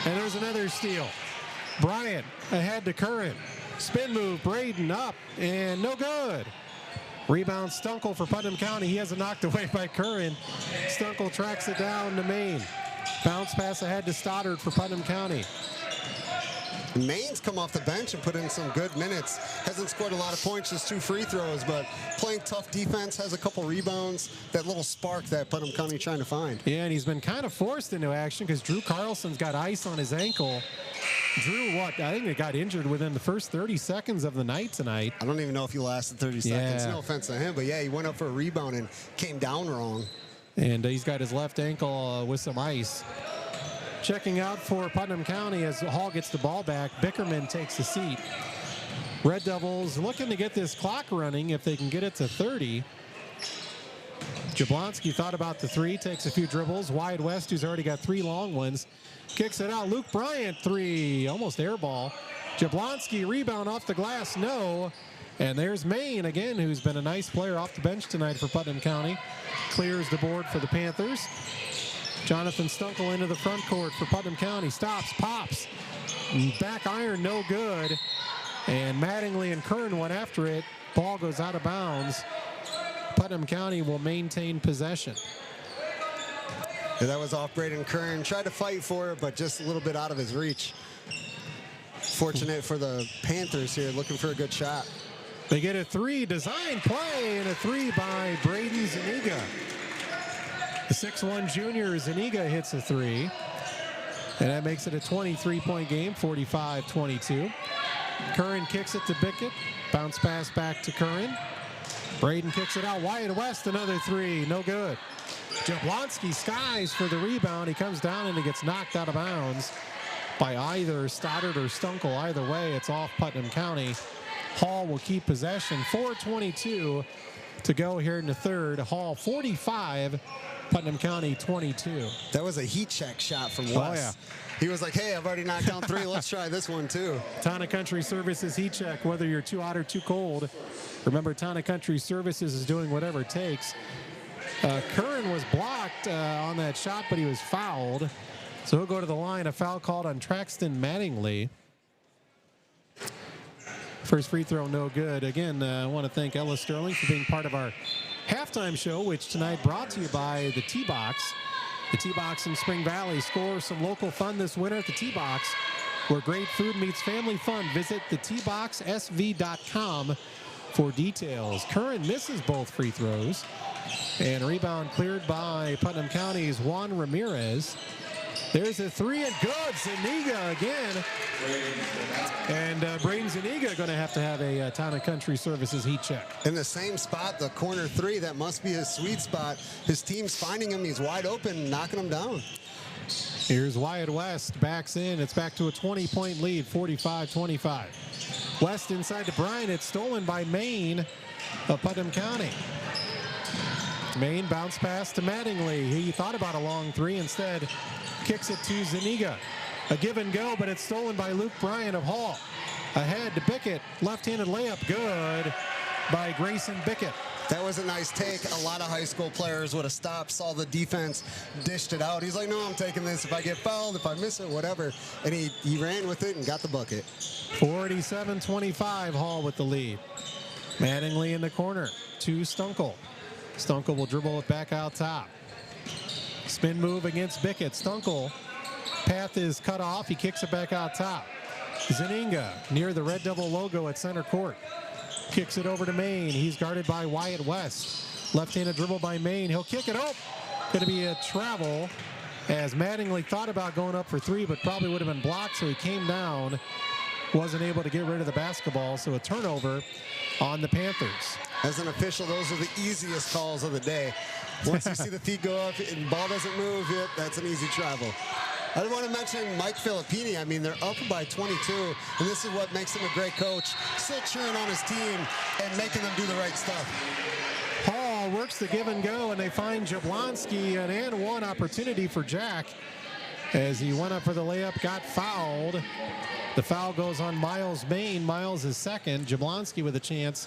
And there's another steal. Bryant ahead to Curran. Spin move, Braden up and no good. Rebound Stunkel for Putnam County. He has it knocked away by Curran. Stunkel tracks it down to Maine. Bounce pass ahead to Stoddard for Putnam County. Maine's come off the bench and put in some good minutes. Hasn't scored a lot of points, just 2 free throws, but playing tough defense, has a couple rebounds. That little spark that Putnam County trying to find. Yeah, and he's been kind of forced into action because Drew Carlson's got ice on his ankle. Drew, I think he got injured within the first 30 seconds of the night tonight. I don't even know if he lasted 30 seconds. No offense to him, but yeah, he went up for a rebound and came down wrong. And he's got his left ankle with some ice. Checking out for Putnam County as Hall gets the ball back. Bickerman takes a seat. Red Devils looking to get this clock running if they can get it to 30. Jablonski thought about the 3, takes a few dribbles. Wyatt West, who's already got 3 long ones, kicks it out. Luke Bryant, 3, almost air ball. Jablonski, rebound off the glass, no. And there's Maine again, who's been a nice player off the bench tonight for Putnam County. Clears the board for the Panthers. Jonathan Stunkel into the front court for Putnam County. Stops, pops. Back iron, no good. And Mattingly and Kern went after it. Ball goes out of bounds. Putnam County will maintain possession. Yeah, that was off Braden Kern. Tried to fight for it, but just a little bit out of his reach. Fortunate for the Panthers here, looking for a good shot. They get a 3, design play, and a 3 by Braden Zuniga. The 6'1 junior Zuniga hits a 3. And that makes it a 23-point game, 45-22. Curran kicks it to Bickett. Bounce pass back to Curran. Braden kicks it out. Wyatt West, another 3. No good. Jablonski skies for the rebound. He comes down and he gets knocked out of bounds by either Stoddard or Stunkel. Either way, it's off Putnam County. Hall will keep possession. 4:22 to go here in the third. Hall 45, Putnam County 22. That was a heat check shot from West. Oh, yeah. He was like, hey, I've already knocked down 3. Let's try this one, too. Tana Country Services heat check, whether you're too hot or too cold. Remember, Tana Country Services is doing whatever it takes. Curran was blocked on that shot, but he was fouled. So he'll go to the line. A foul called on Traxton Mattingly. First free throw, no good. Again, I want to thank Ella Sterling for being part of our halftime show, which tonight brought to you by the T-Box. The T-Box in Spring Valley. Score some local fun this winter at the T-Box, where great food meets family fun. Visit thetboxsv.com for details. Curran misses both free throws. And rebound cleared by Putnam County's Juan Ramirez. There's a 3 and good. Zuniga again. And Braden Zuniga going to have a Tana Country Services heat check. In the same spot, the corner 3, that must be his sweet spot. His team's finding him. He's wide open, knocking him down. Here's Wyatt West, backs in. It's back to a 20-point lead, 45-25. West inside to Bryant. It's stolen by Maine of Putnam County. Main bounce pass to Mattingly. He thought about a long three. Instead, kicks it to Zuniga. A give and go, but it's stolen by Luke Bryant of Hall. Ahead to Bickett. Left-handed layup. Good by Grayson Bickett. That was a nice take. A lot of high school players would have stopped, saw the defense, dished it out. He's like, no, I'm taking this. If I get fouled, if I miss it, whatever. And he ran with it and got the bucket. 47-25, Hall with the lead. Mattingly in the corner to Stunkel. Stunkel will dribble it back out top. Spin move against Bickett. Stunkel, path is cut off. He kicks it back out top. Zeninga near the Red Devil logo at center court. Kicks it over to Maine. He's guarded by Wyatt West. Left-handed dribble by Maine. He'll kick it up. Going to be a travel as Mattingly thought about going up for three, but probably would have been blocked, so he came down. Wasn't able to get rid of the basketball, so a turnover on the Panthers. As an official, those are the easiest calls of the day. Once you see the feet go up and the ball doesn't move, that's an easy travel. I want to mention Mike Filippini. I mean, they're up by 22, and this is what makes him a great coach. Still cheering on his team and making them do the right stuff. Hall works the give and go, and they find Jablonski, an and one opportunity for Jack. As he went up for the layup, got fouled. The foul goes on Miles Maine. Miles is second. Jablonski with a chance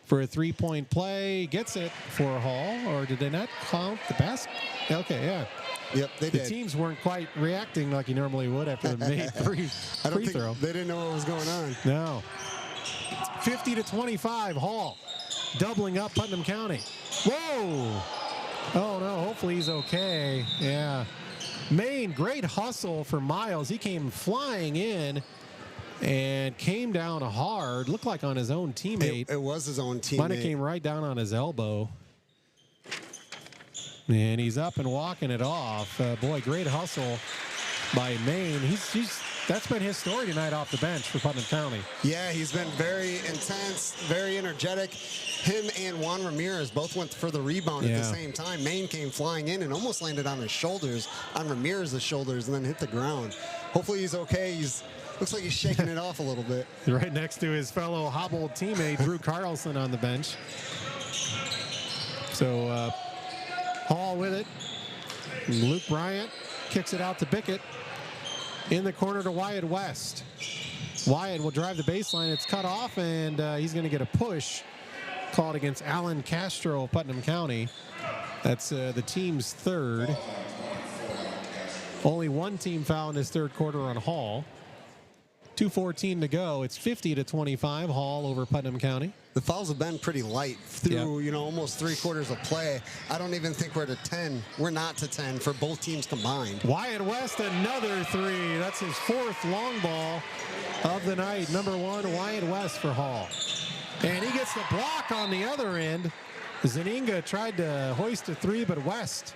for a three-point play. Gets it for Hall, or did they not count the basket? Okay, yeah. Yep, they did. The teams weren't quite reacting like you normally would after the made free throw. They didn't know what was going on. No. 50-25, Hall doubling up Putnam County. Whoa! Oh, no, hopefully he's okay. Yeah. Maine, great hustle for Miles. He came flying in and came down hard. Looked like on his own teammate. It was his own teammate. Might have came right down on his elbow. And he's up and walking it off. Boy, great hustle by Maine. That's been his story tonight off the bench for Putnam County. Yeah, he's been very intense, very energetic. Him and Juan Ramirez both went for the rebound at the same time. Maine came flying in and almost landed on his shoulders, on Ramirez's shoulders, and then hit the ground. Hopefully he's okay. Looks like he's shaking it off a little bit. Right next to his fellow hobbled teammate, Drew Carlson, on the bench. So Hall with it. Luke Bryant kicks it out to Bickett. In the corner to Wyatt West. Wyatt will drive the baseline. It's cut off, and he's going to get a push called against Alan Castro of Putnam County. That's the team's third. Only one team foul in his third quarter on Hall. 2:14 to go. It's 50-25, Hall over Putnam County. The fouls have been pretty light through, almost 3/4 of play. I don't even think we're to 10. We're not to 10 for both teams combined. Wyatt West, another three. That's his fourth long ball of the night. Number one, Wyatt West for Hall. And he gets the block on the other end. Zeninga tried to hoist a three, but West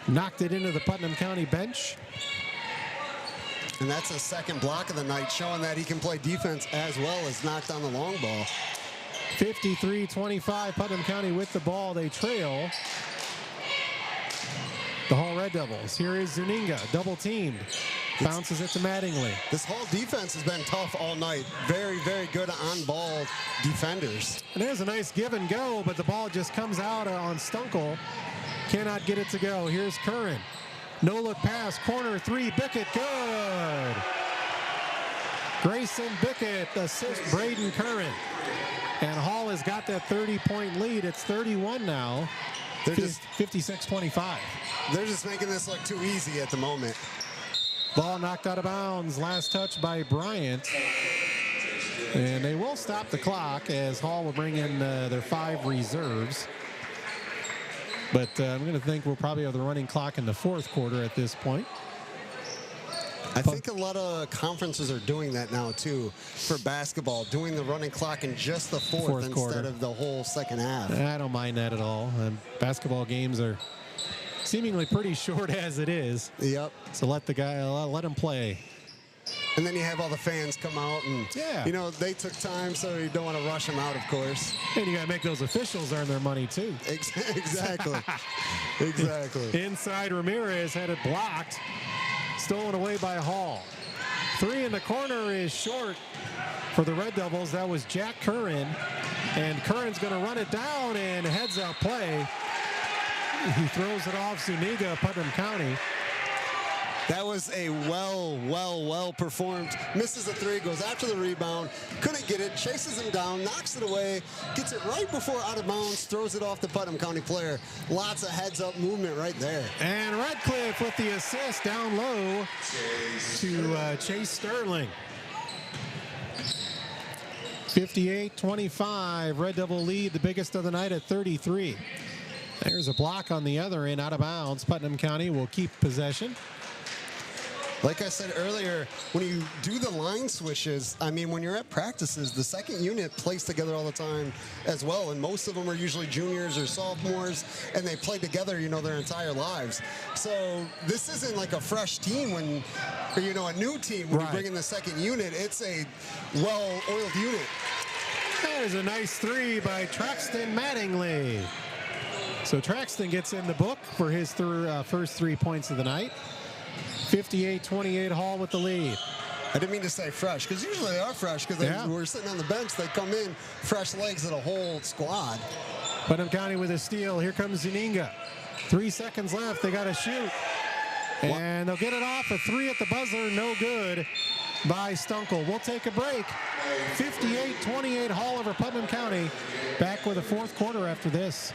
knocked it into the Putnam County bench. And that's his second block of the night, showing that he can play defense as well as knock down the long ball. 53-25, Putnam County with the ball. They trail the Hall Red Devils. Here is Zeninga, double teamed. Bounces it to Mattingly. This Hall defense has been tough all night. Very, very good on-ball defenders. And there's a nice give and go, but the ball just comes out on Stunkel. Cannot get it to go. Here's Curran. No-look pass, corner three, Bickett, good. Grayson Bickett, assist Braden Curran. And Hall has got that 30-point lead. It's 31 now, 56-25. They're just making this look too easy at the moment. Ball knocked out of bounds, last touch by Bryant. And they will stop the clock as Hall will bring in their 5 reserves. But I'm going to think we'll probably have the running clock in the fourth quarter at this point. I think a lot of conferences are doing that now, too, for basketball, doing the running clock in just the fourth instead quarter of the whole second half. I don't mind that at all. Basketball games are seemingly pretty short as it is. Yep. So let him play. And then you have all the fans come out and, they took time, so you don't want to rush them out, of course. And you got to make those officials earn their money, too. Exactly. Exactly. Inside, Ramirez had it blocked. Stolen away by Hall. 3 in the corner is short for the Red Devils. That was Jack Curran. And Curran's going to run it down and heads up play. He throws it off Zuniga, Putnam County. That was a well performed. Misses a three, goes after the rebound, couldn't get it, chases him down, knocks it away, gets it right before out of bounds, throws it off the Putnam County player. Lots of heads-up movement right there. And Redcliffe with the assist down low to Chase Sterling. 58-25, Red Devil lead, the biggest of the night at 33. There's a block on the other end, out of bounds. Putnam County will keep possession. Like I said earlier, when you do the line switches, I mean, when you're at practices, the second unit plays together all the time as well, and most of them are usually juniors or sophomores, and they play together, you know, their entire lives. So this isn't like a fresh team when, or, you know, a new team when you bring in the second unit. It's a well-oiled unit. There's a nice three by Traxton Mattingly. So Traxton gets in the book for his first 3 points of the night. 58-28, Hall with the lead. I didn't mean to say fresh, because usually they are fresh, because we're sitting on the bench. They come in fresh legs of the whole squad. Putnam County with a steal. Here comes Zuninga. 3 seconds left. They got to shoot. And they'll get it off. A three at the buzzer. No good by Stunkel. We'll take a break. 58-28, Hall over Putnam County. Back with the fourth quarter after this.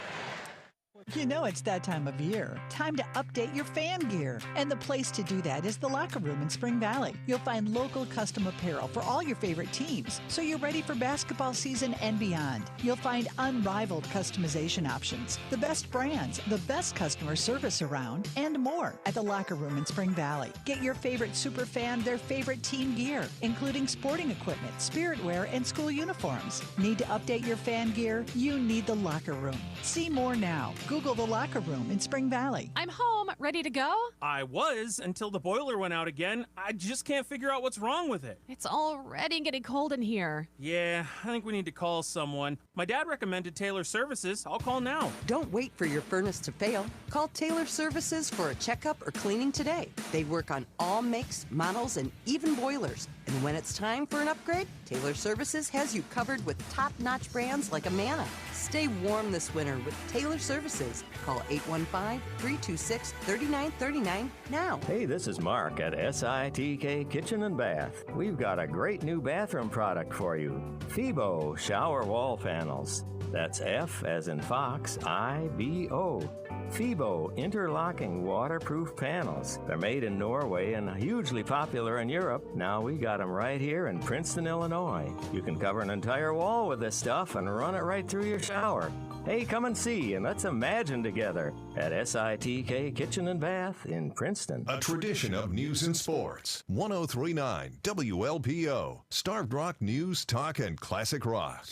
You know it's that time of year. Time to update your fan gear. And the place to do that is the Locker Room in Spring Valley. You'll find local custom apparel for all your favorite teams, so you're ready for basketball season and beyond. You'll find unrivaled customization options, the best brands, the best customer service around, and more at the Locker Room in Spring Valley. Get your favorite super fan their favorite team gear, including sporting equipment, spirit wear, and school uniforms. Need to update your fan gear? You need the Locker Room. See more now. Google the Locker Room in Spring Valley. I'm home, ready to go? I was until the boiler went out again. I just can't figure out what's wrong with it. It's already getting cold in here. Yeah, I think we need to call someone. My dad recommended Taylor Services. I'll call now. Don't wait for your furnace to fail. Call Taylor Services for a checkup or cleaning today. They work on all makes, models, and even boilers. And when it's time for an upgrade, Taylor Services has you covered with top-notch brands like Amana. Stay warm this winter with Taylor Services. Call 815-326-3939 now. Hey, this is Mark at SITK Kitchen and Bath. We've got a great new bathroom product for you. FIBO shower wall panels. That's F as in Fox, I-B-O. FIBO interlocking waterproof panels. They're made in Norway and hugely popular in Europe. Now we got them right here in Princeton, Illinois. You can cover an entire wall with this stuff and run it right through your shower. Hey, come and see and let's imagine together at SITK Kitchen and Bath in Princeton. A tradition of news and sports. 103.9 WLPO. Starved Rock News, Talk, and Classic Rock.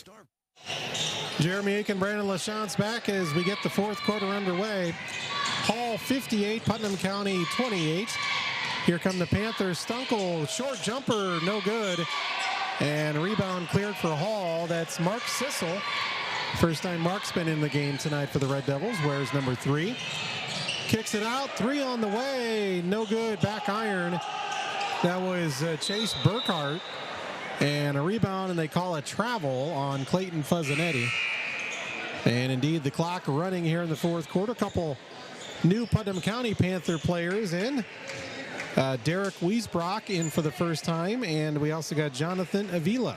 Jeremy Aiken, Brandon LaChance back as we get the fourth quarter underway. Hall 58, Putnam County 28. Here come the Panthers. Stunkel, short jumper, no good. And a rebound cleared for Hall. That's Mark Sissel. First time Mark's been in the game tonight for the Red Devils. Wears number 3. Kicks it out. 3 on the way. No good. Back iron. That was Chase Burkhart. And a rebound, and they call a travel on Clayton Fuzzanetti. And indeed, the clock running here in the fourth quarter. A couple new Putnam County Panther players in. Derek Wiesbrock in for the first time, and we also got Jonathan Avila.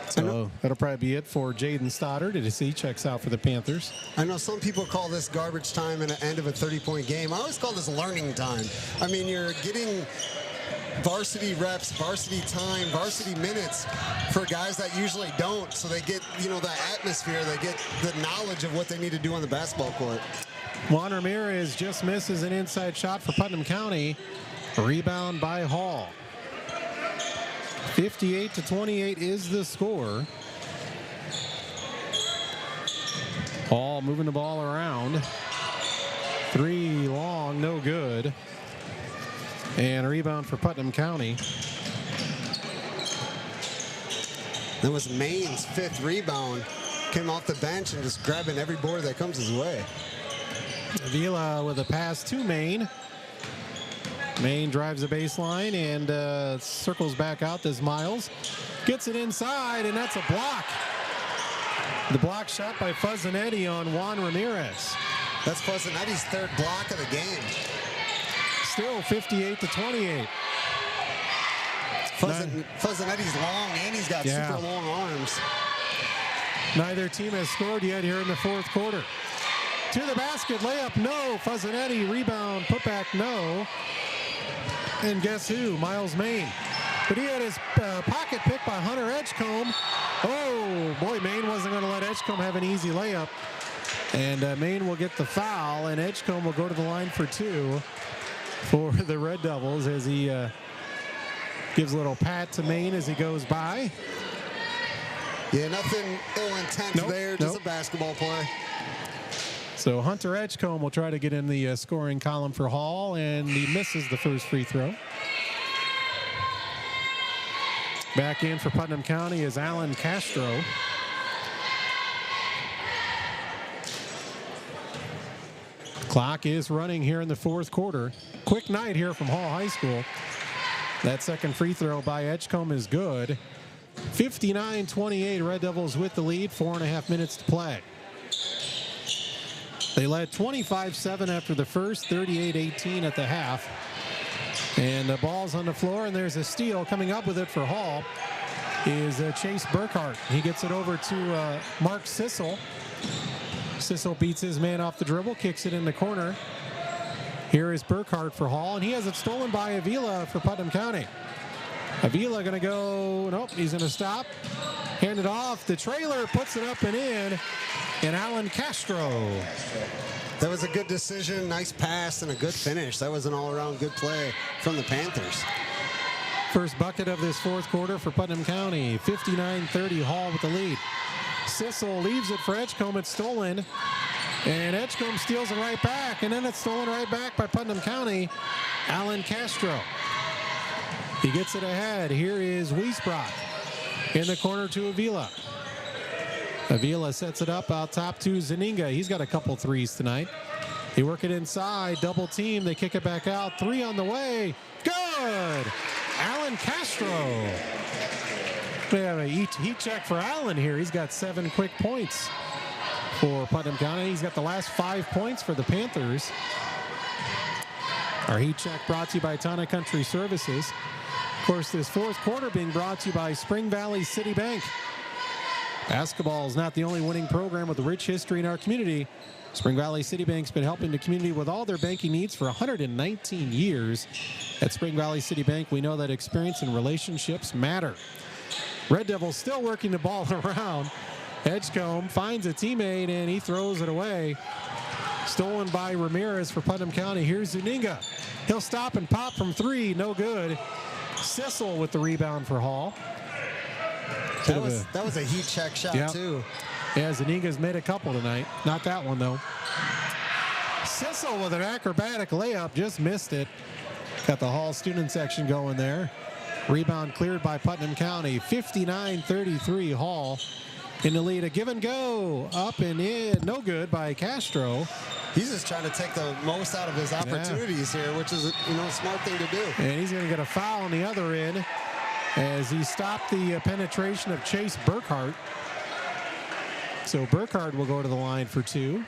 So that'll probably be it for Jaden Stoddard as he checks out for the Panthers. I know some people call this garbage time and the end of a 30-point game. I always call this learning time. I mean, you're getting varsity reps, varsity time, varsity minutes for guys that usually don't. So they get, you know, that atmosphere. They get the knowledge of what they need to do on the basketball court. Juan Ramirez just misses an inside shot for Putnam County. Rebound by Hall. 58-28 is the score. Hall moving the ball around. 3 long, no good. And a rebound for Putnam County. That was Maine's 5th rebound. Came off the bench and just grabbing every board that comes his way. Avila with a pass to Maine. Maine drives the baseline and circles back out as Miles gets it inside, and that's a block. The block shot by Fuzzanetti on Juan Ramirez. That's Fuzzanetti's third block of the game. Still 58-28. Fuzzanetti's long, and he's got super long arms. Neither team has scored yet here in the fourth quarter. To the basket, layup, no. Fuzzanetti, rebound, putback, no. And guess who? Miles Main. But he had his pocket picked by Hunter Edgecombe. Oh, boy, Main wasn't going to let Edgecombe have an easy layup. And Main will get the foul, and Edgecombe will go to the line for two for the Red Devils as he gives a little pat to Main as he goes by. Yeah, nothing ill intent there, just a basketball play. So Hunter Edgecombe will try to get in the scoring column for Hall, and he misses the first free throw. Back in for Putnam County is Alan Castro. Clock is running here in the fourth quarter. Quick night here from Hall High School. That second free throw by Edgecombe is good. 59-28, Red Devils with the lead, 4.5 minutes to play. They led 25-7 after the first, 38-18 at the half. And the ball's on the floor, and there's a steal. Coming up with it for Hall is Chase Burkhart. He gets it over to Mark Sissel. Sissel beats his man off the dribble, kicks it in the corner. Here is Burkhart for Hall, and he has it stolen by Avila for Putnam County. Avila going to go, nope, he's going to stop. Hand it off. The trailer puts it up and in. And Alan Castro. That was a good decision, nice pass, and a good finish. That was an all-around good play from the Panthers. First bucket of this fourth quarter for Putnam County. 59-30, Hall with the lead. Sissel leaves it for Edgecombe. It's stolen. And Edgecombe steals it right back. And then it's stolen right back by Putnam County. Alan Castro. He gets it ahead. Here is Wiesbrock in the corner to Avila. Avila sets it up out top to Zaninga. He's got a couple threes tonight. They work it inside, double team. They kick it back out. Three on the way. Good. Alan Castro. We have a heat check for Alan here. He's got 7 quick points for Putnam County. He's got the last 5 points for the Panthers. Our heat check brought to you by Tana Country Services. Of course, this fourth quarter being brought to you by Spring Valley City Bank. Basketball is not the only winning program with a rich history in our community. Spring Valley City Bank's been helping the community with all their banking needs for 119 years. At Spring Valley City Bank, we know that experience and relationships matter. Red Devils still working the ball around. Edgecombe finds a teammate, and he throws it away. Stolen by Ramirez for Putnam County. Here's Zuninga. He'll stop and pop from three. No good. Sissel with the rebound for Hall. That was a heat check shot, too. Yeah, Zaninga's made a couple tonight. Not that one, though. Sissel with an acrobatic layup. Just missed it. Got the Hall student section going there. Rebound cleared by Putnam County. 59-33, Hall in the lead. A give and go. Up and in. No good by Castro. He's just trying to take the most out of his opportunities here, which is a smart thing to do. And he's going to get a foul on the other end as he stopped the penetration of Chase Burkhart. So Burkhart will go to the line for two.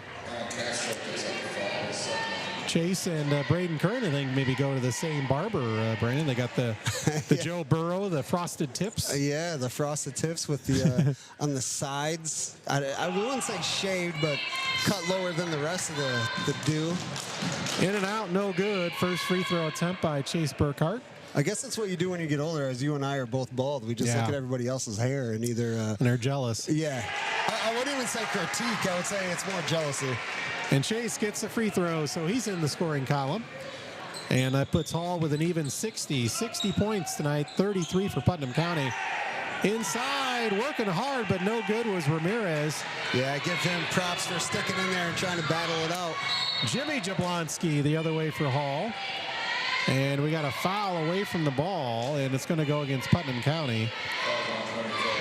Chase and Braden Kern, I think, maybe go to the same barber, Brandon. They got the Joe Burrow, the frosted tips. Yeah, the frosted tips with the on the sides. I wouldn't say shaved, but cut lower than the rest of the do. In and out, no good. First free throw attempt by Chase Burkhart. I guess that's what you do when you get older, as you and I are both bald. We just look at everybody else's hair and either... and they're jealous. Yeah. I wouldn't even say critique. I would say it's more jealousy. And Chase gets a free throw, so he's in the scoring column. And that puts Hall with an even 60 points tonight, 33 for Putnam County. Inside, working hard, but no good was Ramirez. Yeah, I give him props for sticking in there and trying to battle it out. Jimmy Jablonski the other way for Hall. And we got a foul away from the ball, and it's going to go against Putnam County.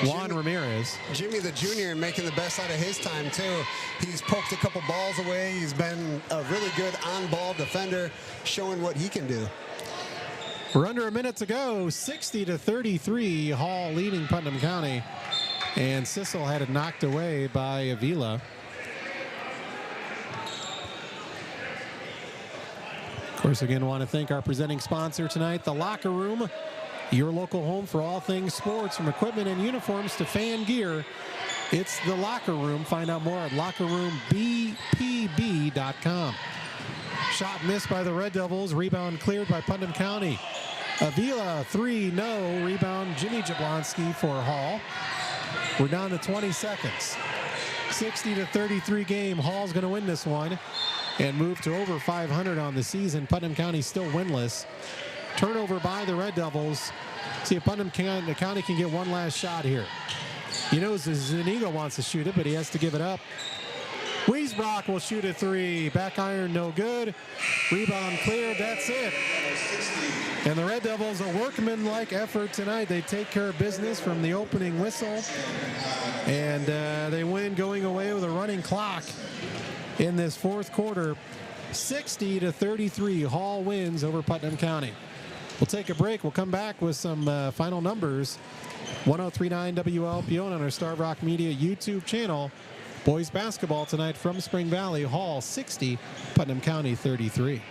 Juan Ramirez. Jimmy the junior making the best out of his time, too. He's poked a couple balls away. He's been a really good on-ball defender, showing what he can do. We're under a minute to go. 60-33, Hall leading Putnam County And Sissel had it knocked away by Avila. Of course, again, want to thank our presenting sponsor tonight, The Locker Room, your local home for all things sports, from equipment and uniforms to fan gear. It's The Locker Room. Find out more at lockerroombpb.com. Shot missed by the Red Devils. Rebound cleared by Putnam County. Avila, 3, no. Rebound, Jimmy Jablonski for Hall. We're down to 20 seconds. 60-33 game. Hall's going to win this one and move to over 500 on the season. Putnam County still winless. Turnover by the Red Devils. See if Putnam County can get one last shot here. He knows Zuniga wants to shoot it, but he has to give it up. Wiesbrock will shoot a 3. Back iron, no good. Rebound cleared. That's it. And the Red Devils, a workmanlike effort tonight. They take care of business from the opening whistle. And they win, going away with a running clock in this fourth quarter. 60-33. Hall wins over Putnam County. We'll take a break. We'll come back with some final numbers. 103.9 WLPO on our Starved Rock Media YouTube channel. Boys basketball tonight from Spring Valley. Hall 60, Putnam County 33.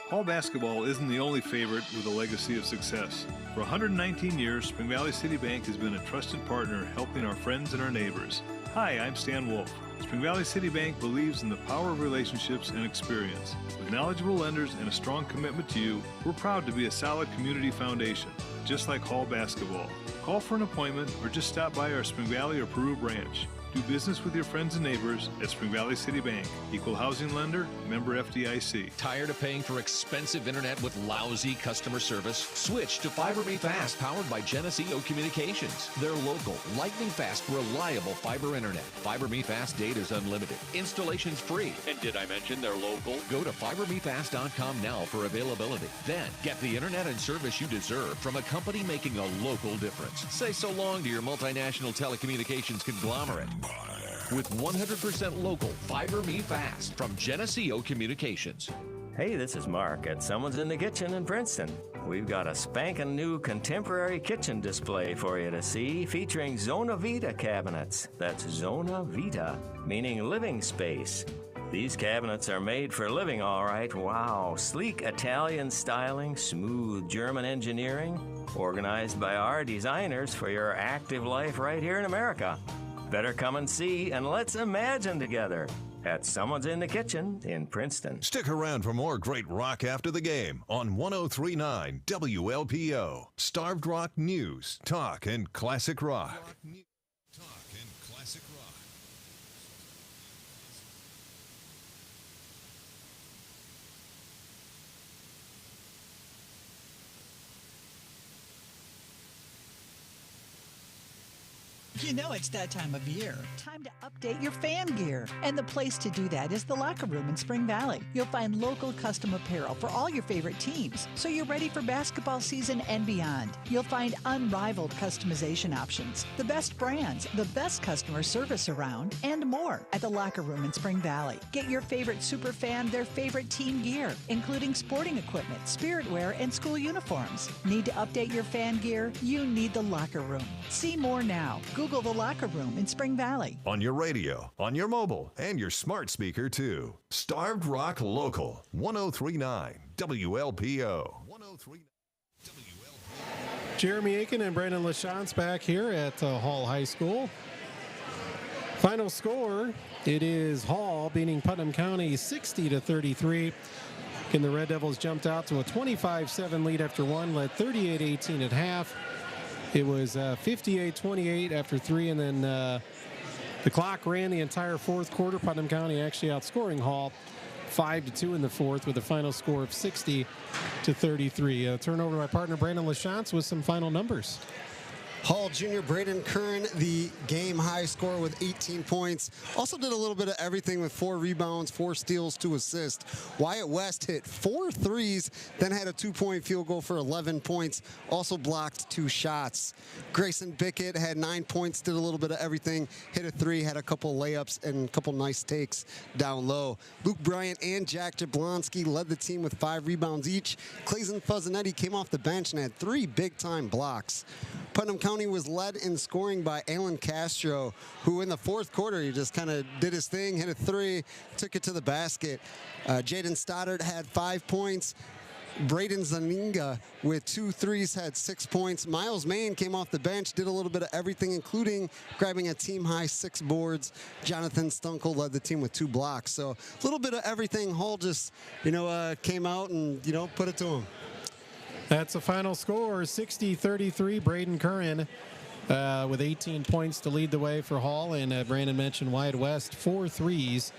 Hall basketball isn't the only favorite with a legacy of success. For 119 years, Spring Valley City Bank has been a trusted partner helping our friends and our neighbors. Hi, I'm Stan Wolf. Spring Valley City Bank believes in the power of relationships and experience. With knowledgeable lenders and a strong commitment to you, we're proud to be a solid community foundation, just like Hall basketball. Call for an appointment or just stop by our Spring Valley or Peru branch. Do business with your friends and neighbors at Spring Valley City Bank. Equal housing lender, member FDIC. Tired of paying for expensive internet with lousy customer service? Switch to Fiber Me Fast, powered by Geneseo Communications. Their local, lightning fast, reliable fiber internet. Fiber Me Fast data is unlimited. Installation's free. And did I mention they're local? Go to fibermefast.com now for availability. Then get the internet and service you deserve from a company making a local difference. Say so long to your multinational telecommunications conglomerate. With 100% local Fiber Me Fast from Geneseo Communications. Hey, this is Mark at Someone's in the Kitchen in Princeton. We've got a spanking new contemporary kitchen display for you to see, featuring Zona Vita cabinets. That's Zona Vita, meaning living space. These cabinets are made for living, all right. Wow, sleek Italian styling, smooth German engineering, organized by our designers for your active life right here in America. Better come and see, and let's imagine together at Someone's in the Kitchen in Princeton. Stick around for more great rock after the game on 103.9 WLPO. Starved Rock News, Talk, and Classic Rock. You know it's that time of year. Time to update your fan gear. And the place to do that is the Locker Room in Spring Valley. You'll find local custom apparel for all your favorite teams, so you're ready for basketball season and beyond. You'll find unrivaled customization options, the best brands, the best customer service around, and more at the Locker Room in Spring Valley. Get your favorite super fan their favorite team gear, including sporting equipment, spirit wear, and school uniforms. Need to update your fan gear? You need the Locker Room. See more now. Google the Locker Room in Spring Valley. On your radio, on your mobile, and your smart speaker, too. Starved Rock Local, 103.9 WLPO. 103.9 WLPO. Jeremy Aiken and Brandon LaChance back here at Hall High School. Final score, it is Hall beating Putnam County 60-33. And the Red Devils jumped out to a 25-7 lead after one, led 38-18 at half. It was 58-28 after three, and then the clock ran the entire fourth quarter. Putnam County actually outscoring Hall 5-2 in the fourth with a final score of 60-33. Turnover to my partner Brandon LaChance with some final numbers. Hall junior Braden Kern, the game high score with 18 points. Also did a little bit of everything with 4 rebounds, 4 steals, 2 assists. Wyatt West hit 4 threes, then had a 2-point field goal for 11 points. Also blocked 2 shots. Grayson Bickett had 9 points, did a little bit of everything. Hit a 3, had a couple layups and a couple nice takes down low. Luke Bryant and Jack Jablonski led the team with 5 rebounds each. Clayton Fuzzanetti came off the bench and had 3 big-time blocks. Putnam County County was led in scoring by Alan Castro, who in the fourth quarter, he just kind of did his thing, hit a three, took it to the basket. Jaden Stoddard had 5 points. Braden Zaninga with 2 threes had 6 points. Miles Main came off the bench, did a little bit of everything, including grabbing a team-high 6 boards. Jonathan Stunkel led the team with 2 blocks. So a little bit of everything. Hall just, came out and, put it to him. That's the final score, 60-33. Braden Curran with 18 points to lead the way for Hall. And Brandon mentioned Wyatt West, 4 threes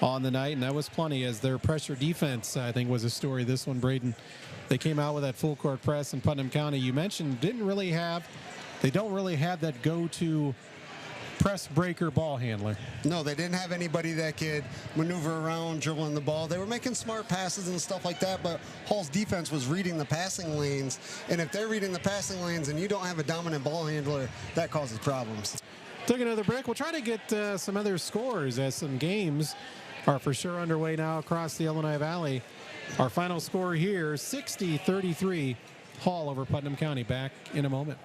on the night, and that was plenty, as their pressure defense, I think, was a story. This one, Braden, they came out with that full court press in Putnam County. You mentioned they don't really have that go-to press breaker ball handler. No, they didn't have anybody that could maneuver around, dribbling the ball. They were making smart passes and stuff like that, but Hall's defense was reading the passing lanes, and if they're reading the passing lanes and you don't have a dominant ball handler, that causes problems. Took another break. We'll try to get some other scores, as some games are for sure underway now across the Illinois Valley. Our final score here, 60-33, Hall over Putnam County. Back in a moment.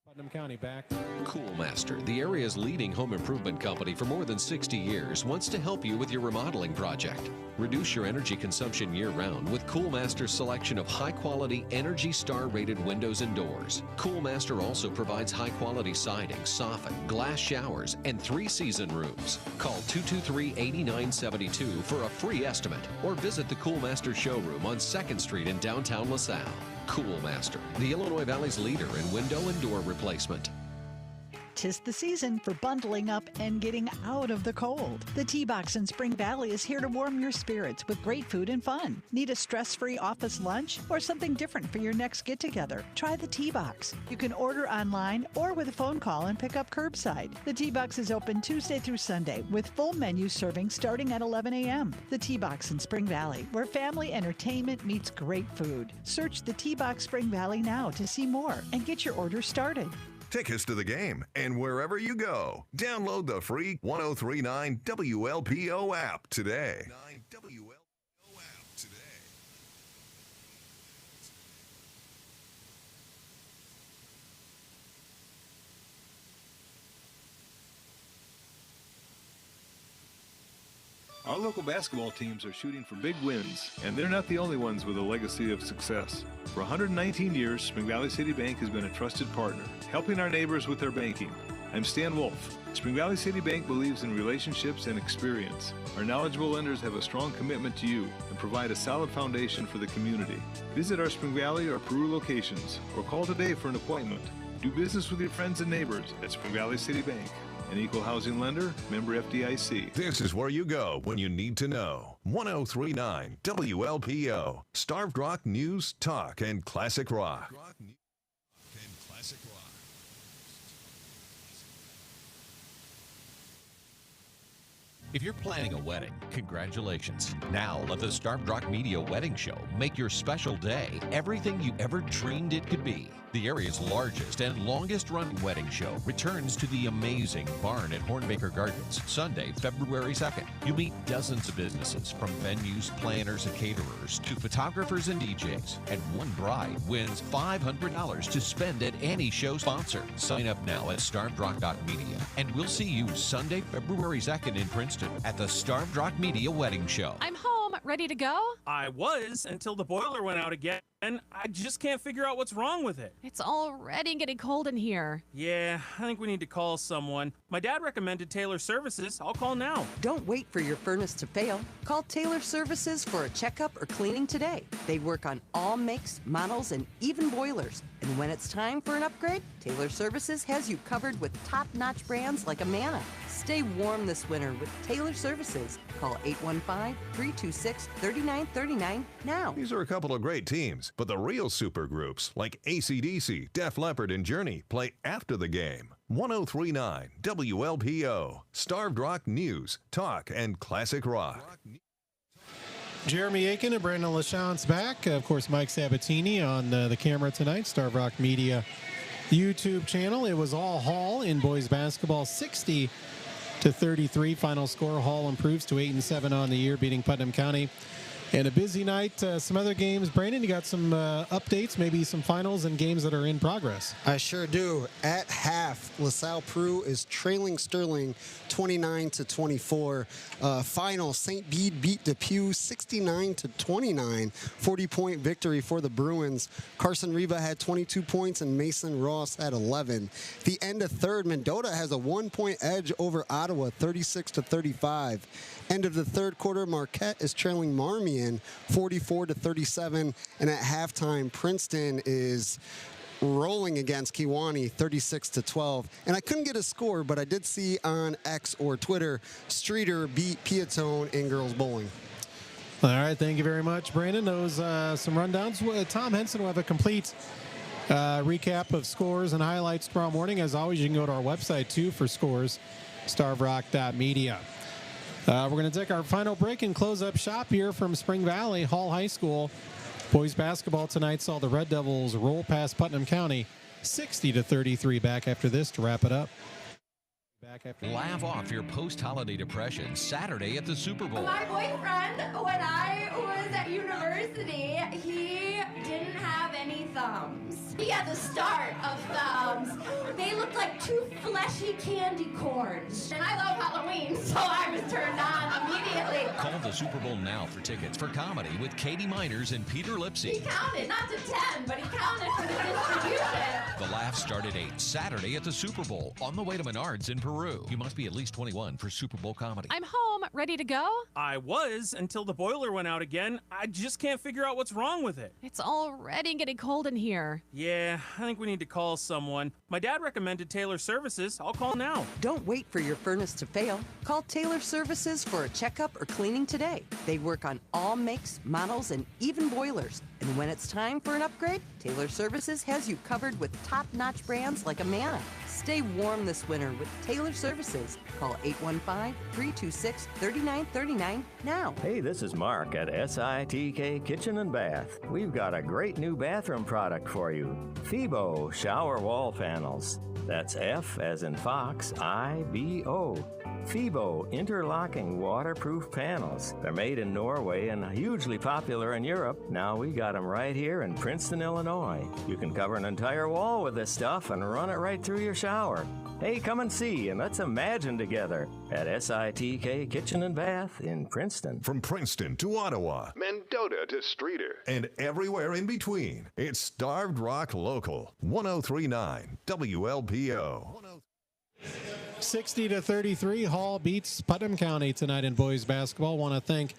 Putnam County back. Coolmaster, the area's leading home improvement company for more than 60 years, wants to help you with your remodeling project. Reduce your energy consumption year-round with Coolmaster's selection of high-quality Energy Star-rated windows and doors. Coolmaster also provides high-quality siding, soffit, glass showers, and 3-season rooms. Call 223-8972 for a free estimate, or visit the Coolmaster showroom on 2nd Street in downtown LaSalle. Coolmaster, the Illinois Valley's leader in window and door replacement. 'Tis the season for bundling up and getting out of the cold. The T-Box in Spring Valley is here to warm your spirits with great food and fun. Need a stress-free office lunch or something different for your next get-together? Try the T-Box. You can order online or with a phone call and pick up curbside. The T-Box is open Tuesday through Sunday with full menu serving starting at 11 a.m. The T-Box in Spring Valley, where family entertainment meets great food. Search the T-Box Spring Valley now to see more and get your order started. Tickets to the game and wherever you go. Download the free 1039 WLPO app today. Our local basketball teams are shooting for big wins, and they're not the only ones with a legacy of success. For 119 years, Spring Valley City Bank has been a trusted partner, helping our neighbors with their banking. I'm Stan Wolf. Spring Valley City Bank believes in relationships and experience. Our knowledgeable lenders have a strong commitment to you and provide a solid foundation for the community. Visit our Spring Valley or Peru locations, or call today for an appointment. Do business with your friends and neighbors at Spring Valley City Bank. An equal housing lender, member FDIC. This is where you go when you need to know. 1039 WLPO. Starved Rock News, Talk, and Classic Rock. If you're planning a wedding, congratulations. Now let the Starved Rock Media Wedding Show make your special day everything you ever dreamed it could be. The area's largest and longest-running wedding show returns to the amazing barn at Hornbaker Gardens, Sunday, February 2nd. You'll meet dozens of businesses, from venues, planners, and caterers to photographers and DJs. And one bride wins $500 to spend at any show sponsor. Sign up now at starvedrock.media, and we'll see you Sunday, February 2nd in Princeton at the Starved Rock Media Wedding Show. I'm home, ready to go? I was until the boiler went out again. I just can't figure out what's wrong with it. It's already getting cold in here. Yeah, I think we need to call someone. My dad recommended Taylor Services. I'll call now. Don't wait for your furnace to fail. Call Taylor Services for a checkup or cleaning today. They work on all makes, models, and even boilers. And when it's time for an upgrade, Taylor Services has you covered with top-notch brands like Amana. Stay warm this winter with Taylor Services. Call 815-326-3939 now. These are a couple of great teams, but the real super groups like AC/DC, Def Leppard, and Journey play after the game. 1039 WLPO. Starved Rock News, Talk, and Classic Rock. Jeremy Aiken and Brandon LaChance back. Of course, Mike Sabatini on the camera tonight. Starved Rock Media YouTube channel. It was all Hall in boys basketball, 60-33. Final score, Hall improves to 8-7 on the year, beating Putnam County. And a busy night, some other games. Brandon, you got some updates, maybe some finals and games that are in progress. I sure do. At half, LaSalle Peru is trailing Sterling 29-24. Final, St. Bede beat Depew 69-29. 40-point victory for the Bruins. Carson Riva had 22 points and Mason Ross had 11. The end of third, Mendota has a 1-point edge over Ottawa, 36-35. End of the third quarter, Marquette is trailing Marmion 44-37. And at halftime, Princeton is rolling against Kewanee 36-12. And I couldn't get a score, but I did see on X or Twitter, Streeter beat Piatone in girls bowling. All right, thank you very much, Brandon. Those some rundowns. Tom Henson will have a complete recap of scores and highlights tomorrow morning. As always, you can go to our website, too, for scores, starvrock.media. We're going to take our final break and close up shop here from Spring Valley Hall High School. Boys basketball tonight saw the Red Devils roll past Putnam County 60-33. Back after this to wrap it up. Laugh off your post-holiday depression Saturday at the Super Bowl. My boyfriend, when I was at university, he didn't have any thumbs. He had the start of thumbs. They looked like two fleshy candy corns. And I love Halloween, so I was turned on immediately. Call the Super Bowl now for tickets for comedy with Katie Miners and Peter Lipsy. He counted, not to 10, but he counted for the distribution. The laugh start at 8 Saturday at the Super Bowl on the way to Menards in Peru. You must be at least 21 for Super Bowl comedy. I'm home, ready to go. I was until the boiler went out again. I just can't figure out what's wrong with it. It's already getting cold in here. Yeah, I think we need to call someone. My dad recommended Taylor Services. I'll call now. Don't wait for your furnace to fail. Call Taylor Services for a checkup or cleaning today. They work on all makes, models, and even boilers. And when it's time for an upgrade, Taylor Services has you covered with top-notch brands like Amana. Stay warm this winter with Taylor Services. Call 815-326-3939 now. Hey, this is Mark at SITK Kitchen and Bath. We've got a great new bathroom product for you. Febo shower wall panels. That's F as in Fox, I-B-O. Febo interlocking waterproof panels. They're made in Norway and hugely popular in Europe. Now we got them right here in Princeton, Illinois. You can cover an entire wall with this stuff and run it right through your shower. Hey, come and see and let's imagine together at SITK Kitchen and Bath in Princeton. From Princeton to Ottawa, Mendota to Streeter, and everywhere in between, it's Starved Rock Local 1039 WLPO. 60-33, Hall beats Putnam County tonight in boys basketball. Want to thank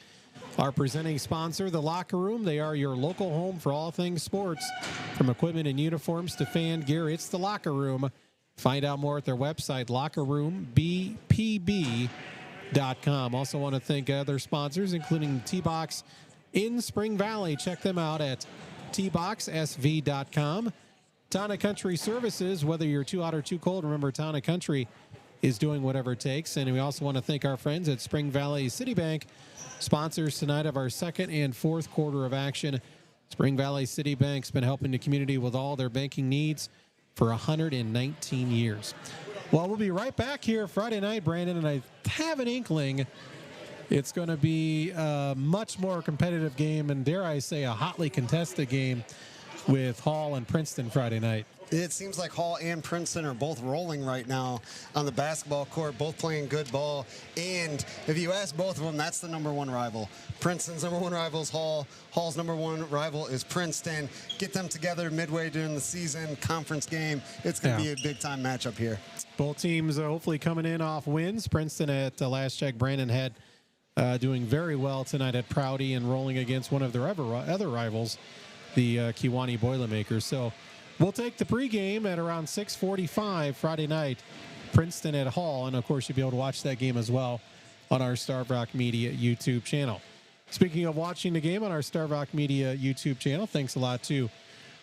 our presenting sponsor, The Locker Room. They are your local home for all things sports, from equipment and uniforms to fan gear. It's The Locker Room. Find out more at their website, lockerroombpb.com. Also want to thank other sponsors, including T-Box in Spring Valley. Check them out at tboxsv.com. Town & Country Services, whether you're too hot or too cold, remember Town & Country is doing whatever it takes. And we also want to thank our friends at Spring Valley City Bank, sponsors tonight of our second and fourth quarter of action. Spring Valley City Bank's been helping the community with all their banking needs for 119 years. Well, we'll be right back here Friday night, Brandon, and I have an inkling it's going to be a much more competitive game, and dare I say a hotly contested game with Hall and Princeton Friday night. It seems like Hall and Princeton are both rolling right now on the basketball court, both playing good ball. And if you ask both of them, that's the number one rival. Princeton's number one rival is Hall. Hall's number one rival is Princeton. Get them together midway during the season, conference game. It's going to be a big-time matchup here. Both teams hopefully coming in off wins. Princeton at last check, Brandon had doing very well tonight at Prouty and rolling against one of their other rivals, the Kewanee Boilermakers. So we'll take the pregame at around 6:45 Friday night, Princeton at Hall. And, of course, you'll be able to watch that game as well on our Starved Rock Media YouTube channel. Speaking of watching the game on our Starved Rock Media YouTube channel, thanks a lot to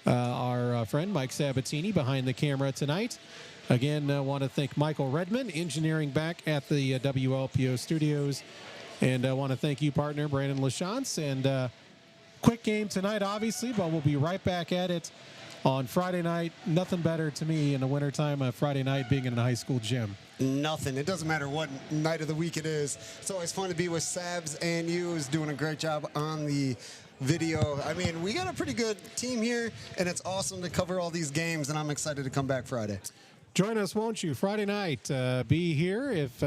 our friend Mike Sabatini behind the camera tonight. Again, I want to thank Michael Redman, engineering back at the WLPO studios. And I want to thank you, partner, Brandon LaChance. And quick game tonight, obviously, but we'll be right back at it on Friday night. Nothing better to me in the wintertime, a Friday night being in a high school gym. Nothing. It doesn't matter what night of the week it is. It's always fun to be with Sabs, and you is doing a great job on the video. I mean, we got a pretty good team here, and it's awesome to cover all these games, and I'm excited to come back Friday. Join us, won't you? Friday night. Be here if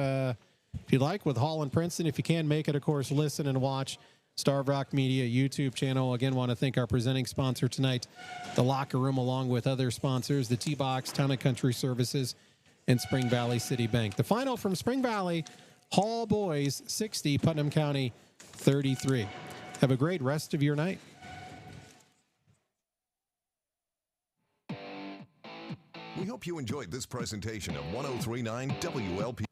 you like with Hall and Princeton. If you can make it, of course, listen and watch Starved Rock Media YouTube channel. Again, want to thank our presenting sponsor tonight, The Locker Room, along with other sponsors, the T-Box, Town and Country Services, and Spring Valley City Bank. The final from Spring Valley, Hall boys 60, Putnam County 33. Have a great rest of your night. We hope you enjoyed this presentation of 103.9 WLP.